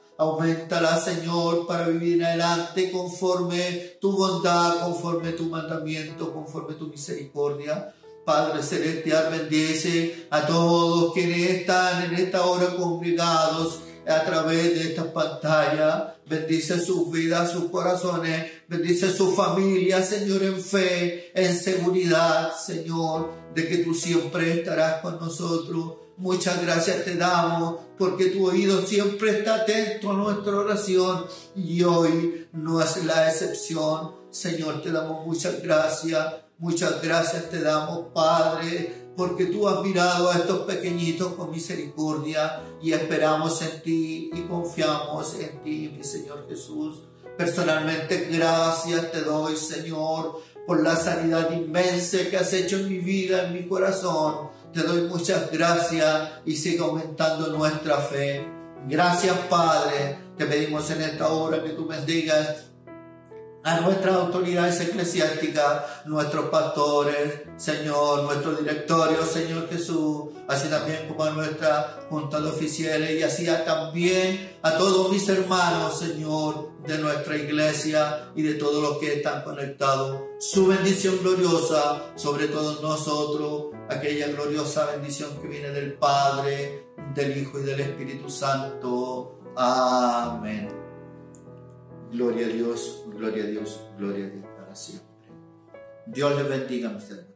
Señor, para vivir adelante conforme tu bondad, conforme tu mandamiento, conforme tu misericordia. Padre Celestial, bendice a todos quienes están en esta hora congregados a través de esta pantalla. Bendice sus vidas, sus corazones, bendice su familia, Señor, en fe, en seguridad, Señor, de que tú siempre estarás con nosotros. Muchas gracias te damos, porque tu oído siempre está atento a nuestra oración y hoy no es la excepción. Señor, te damos muchas gracias te damos, Padre, porque tú has mirado a estos pequeñitos con misericordia y esperamos en ti y confiamos en ti, mi Señor Jesús. Personalmente, gracias te doy, Señor, por la sanidad inmensa que has hecho en mi vida, en mi corazón. Te doy muchas gracias y sigue aumentando nuestra fe. Gracias, Padre. Te pedimos en esta hora que tú bendigas a nuestras autoridades eclesiásticas, nuestros pastores, Señor, nuestro directorio, Señor Jesús, así también como a nuestra junta de oficiales y así también a todos mis hermanos, Señor, de nuestra iglesia y de todos los que están conectados. Su bendición gloriosa sobre todos nosotros, aquella gloriosa bendición que viene del Padre, del Hijo y del Espíritu Santo. Amén. Gloria a Dios, gloria a Dios, gloria a Dios para siempre. Dios les bendiga, mis hermanos.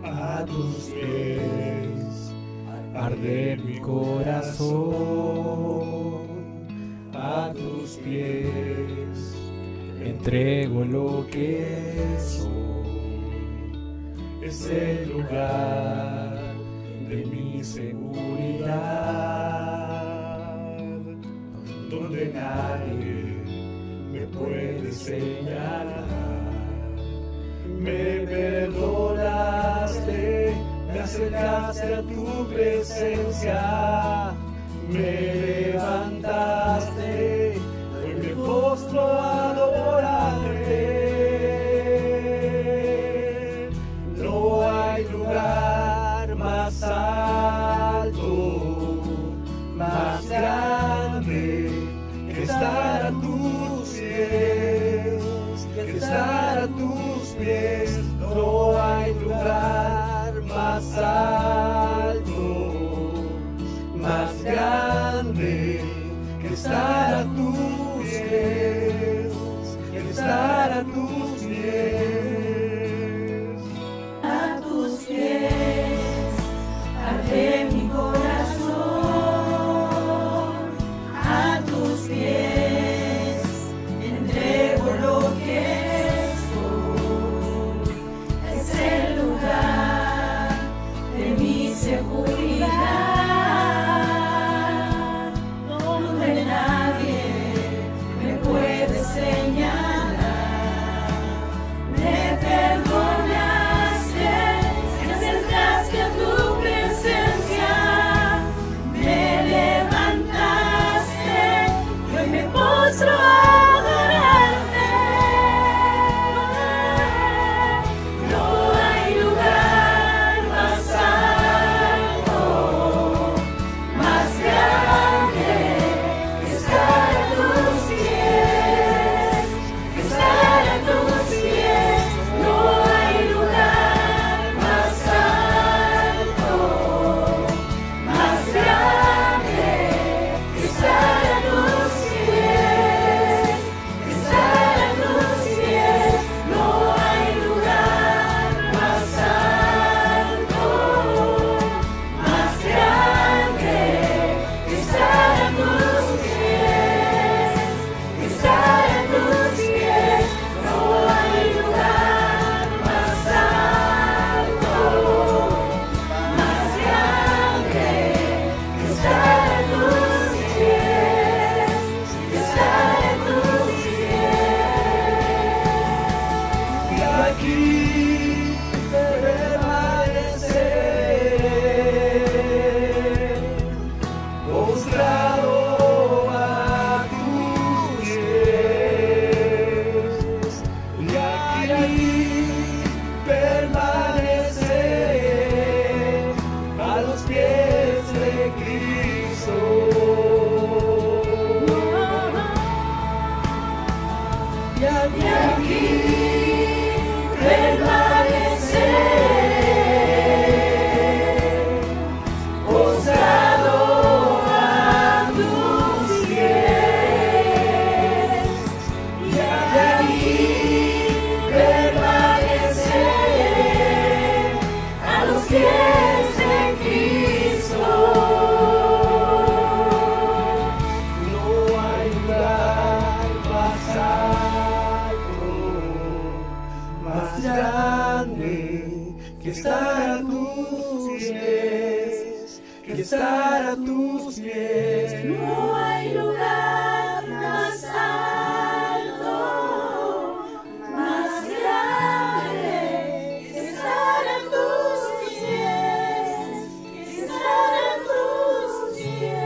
A tus pies arde mi corazón, a tus pies entrego lo que soy. Es el lugar de mi seguridad, donde nadie me puede señalar. Me perdonaste, me acercaste a tu presencia, me levantaste, hoy me postro a adorarte. No hay lugar más alto, más grande que estar a tus pies, que estar a tus pies. No hay lugar más alto, más grande que estar a tus pies, que estar a tus pies. A tus pies arde mi corazón, a tus pies entrego lo que soy. Es el lugar de mi seguridad, donde nadie me puede señalar. Me estar a tus pies. No hay lugar más alto, más grande que estar a tus pies, que estar a tus pies.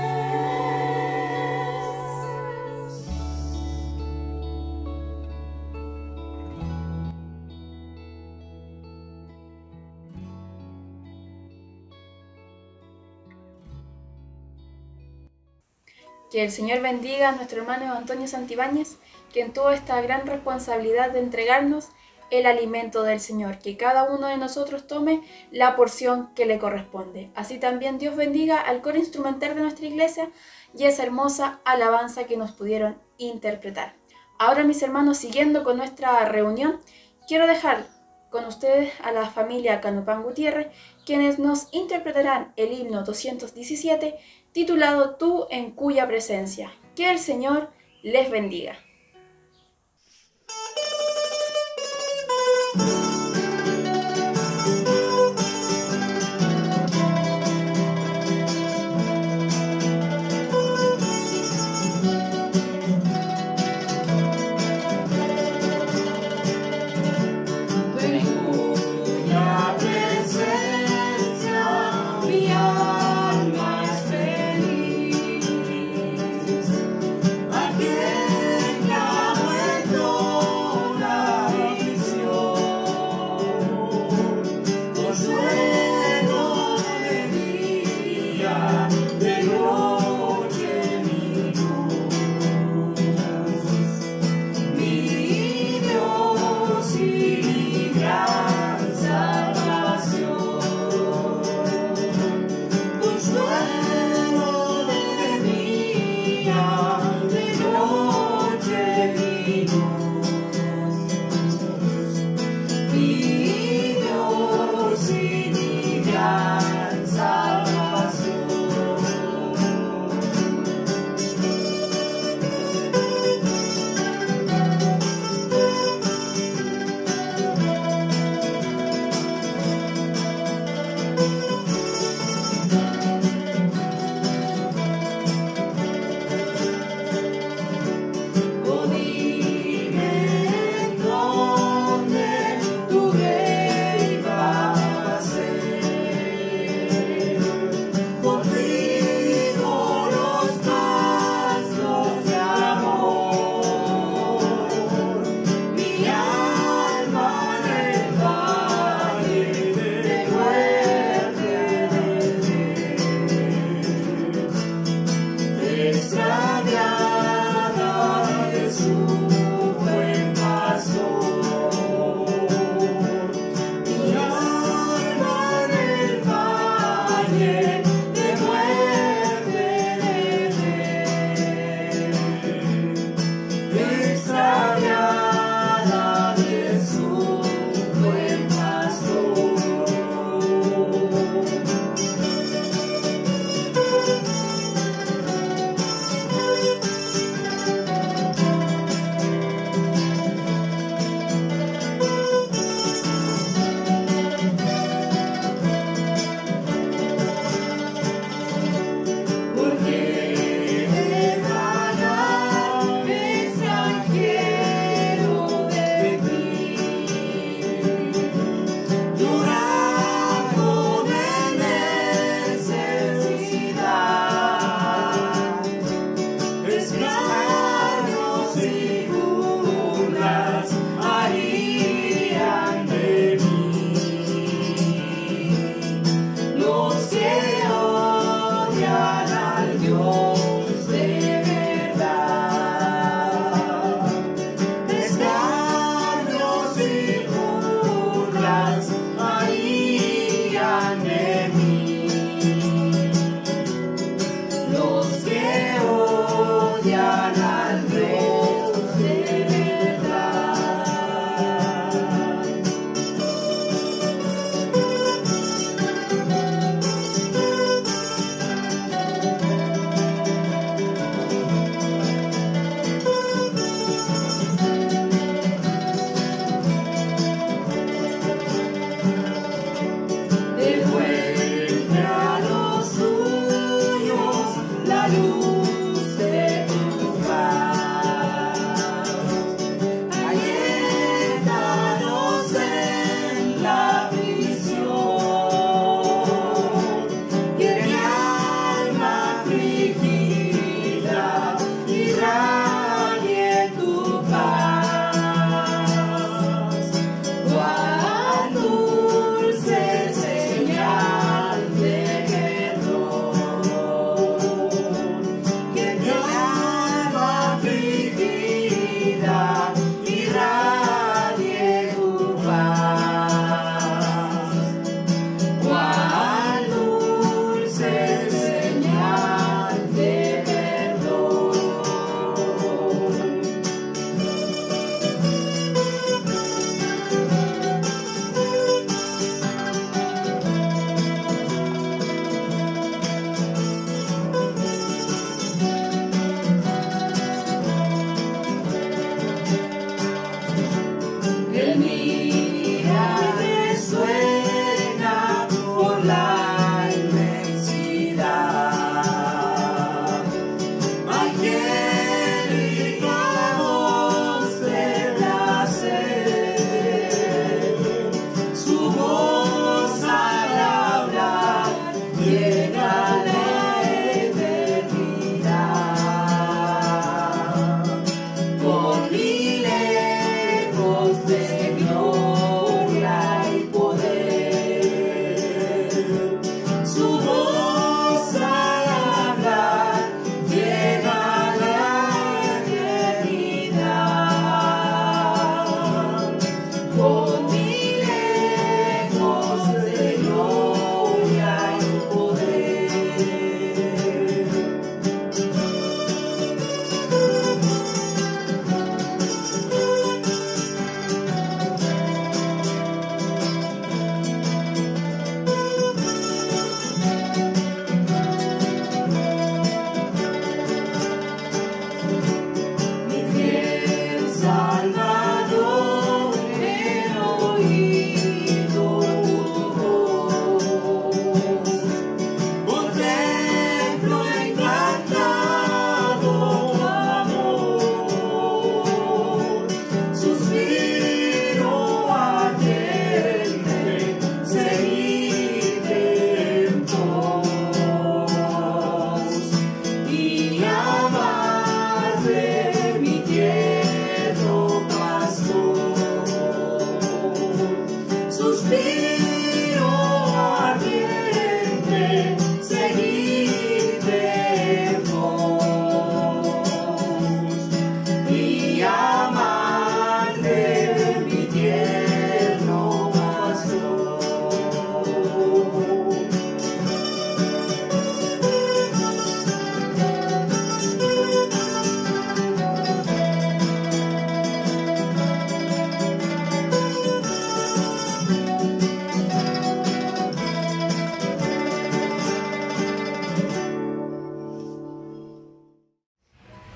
Que el Señor bendiga a nuestro hermano Antonio Santibáñez, quien tuvo esta gran responsabilidad de entregarnos el alimento del Señor, que cada uno de nosotros tome la porción que le corresponde. Así también Dios bendiga al coro instrumental de nuestra iglesia y esa hermosa alabanza que nos pudieron interpretar. Ahora, mis hermanos, siguiendo con nuestra reunión, quiero dejar con ustedes a la familia Canupán Gutiérrez, quienes nos interpretarán el himno 217, titulado Tú en cuya presencia. Que el Señor les bendiga. Aquí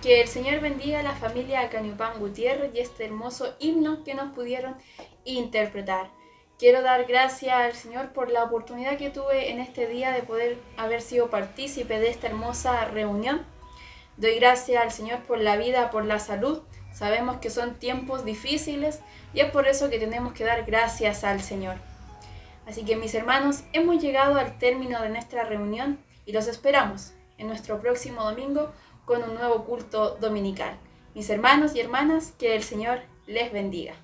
Que el Señor bendiga a la familia Caniupán Gutiérrez y este hermoso himno que nos pudieron interpretar. Quiero dar gracias al Señor por la oportunidad que tuve en este día de poder haber sido partícipe de esta hermosa reunión. Doy gracias al Señor por la vida, por la salud. Sabemos que son tiempos difíciles y es por eso que tenemos que dar gracias al Señor. Así que mis hermanos, hemos llegado al término de nuestra reunión y los esperamos en nuestro próximo domingo con un nuevo culto dominical. Mis hermanos y hermanas, que el Señor les bendiga.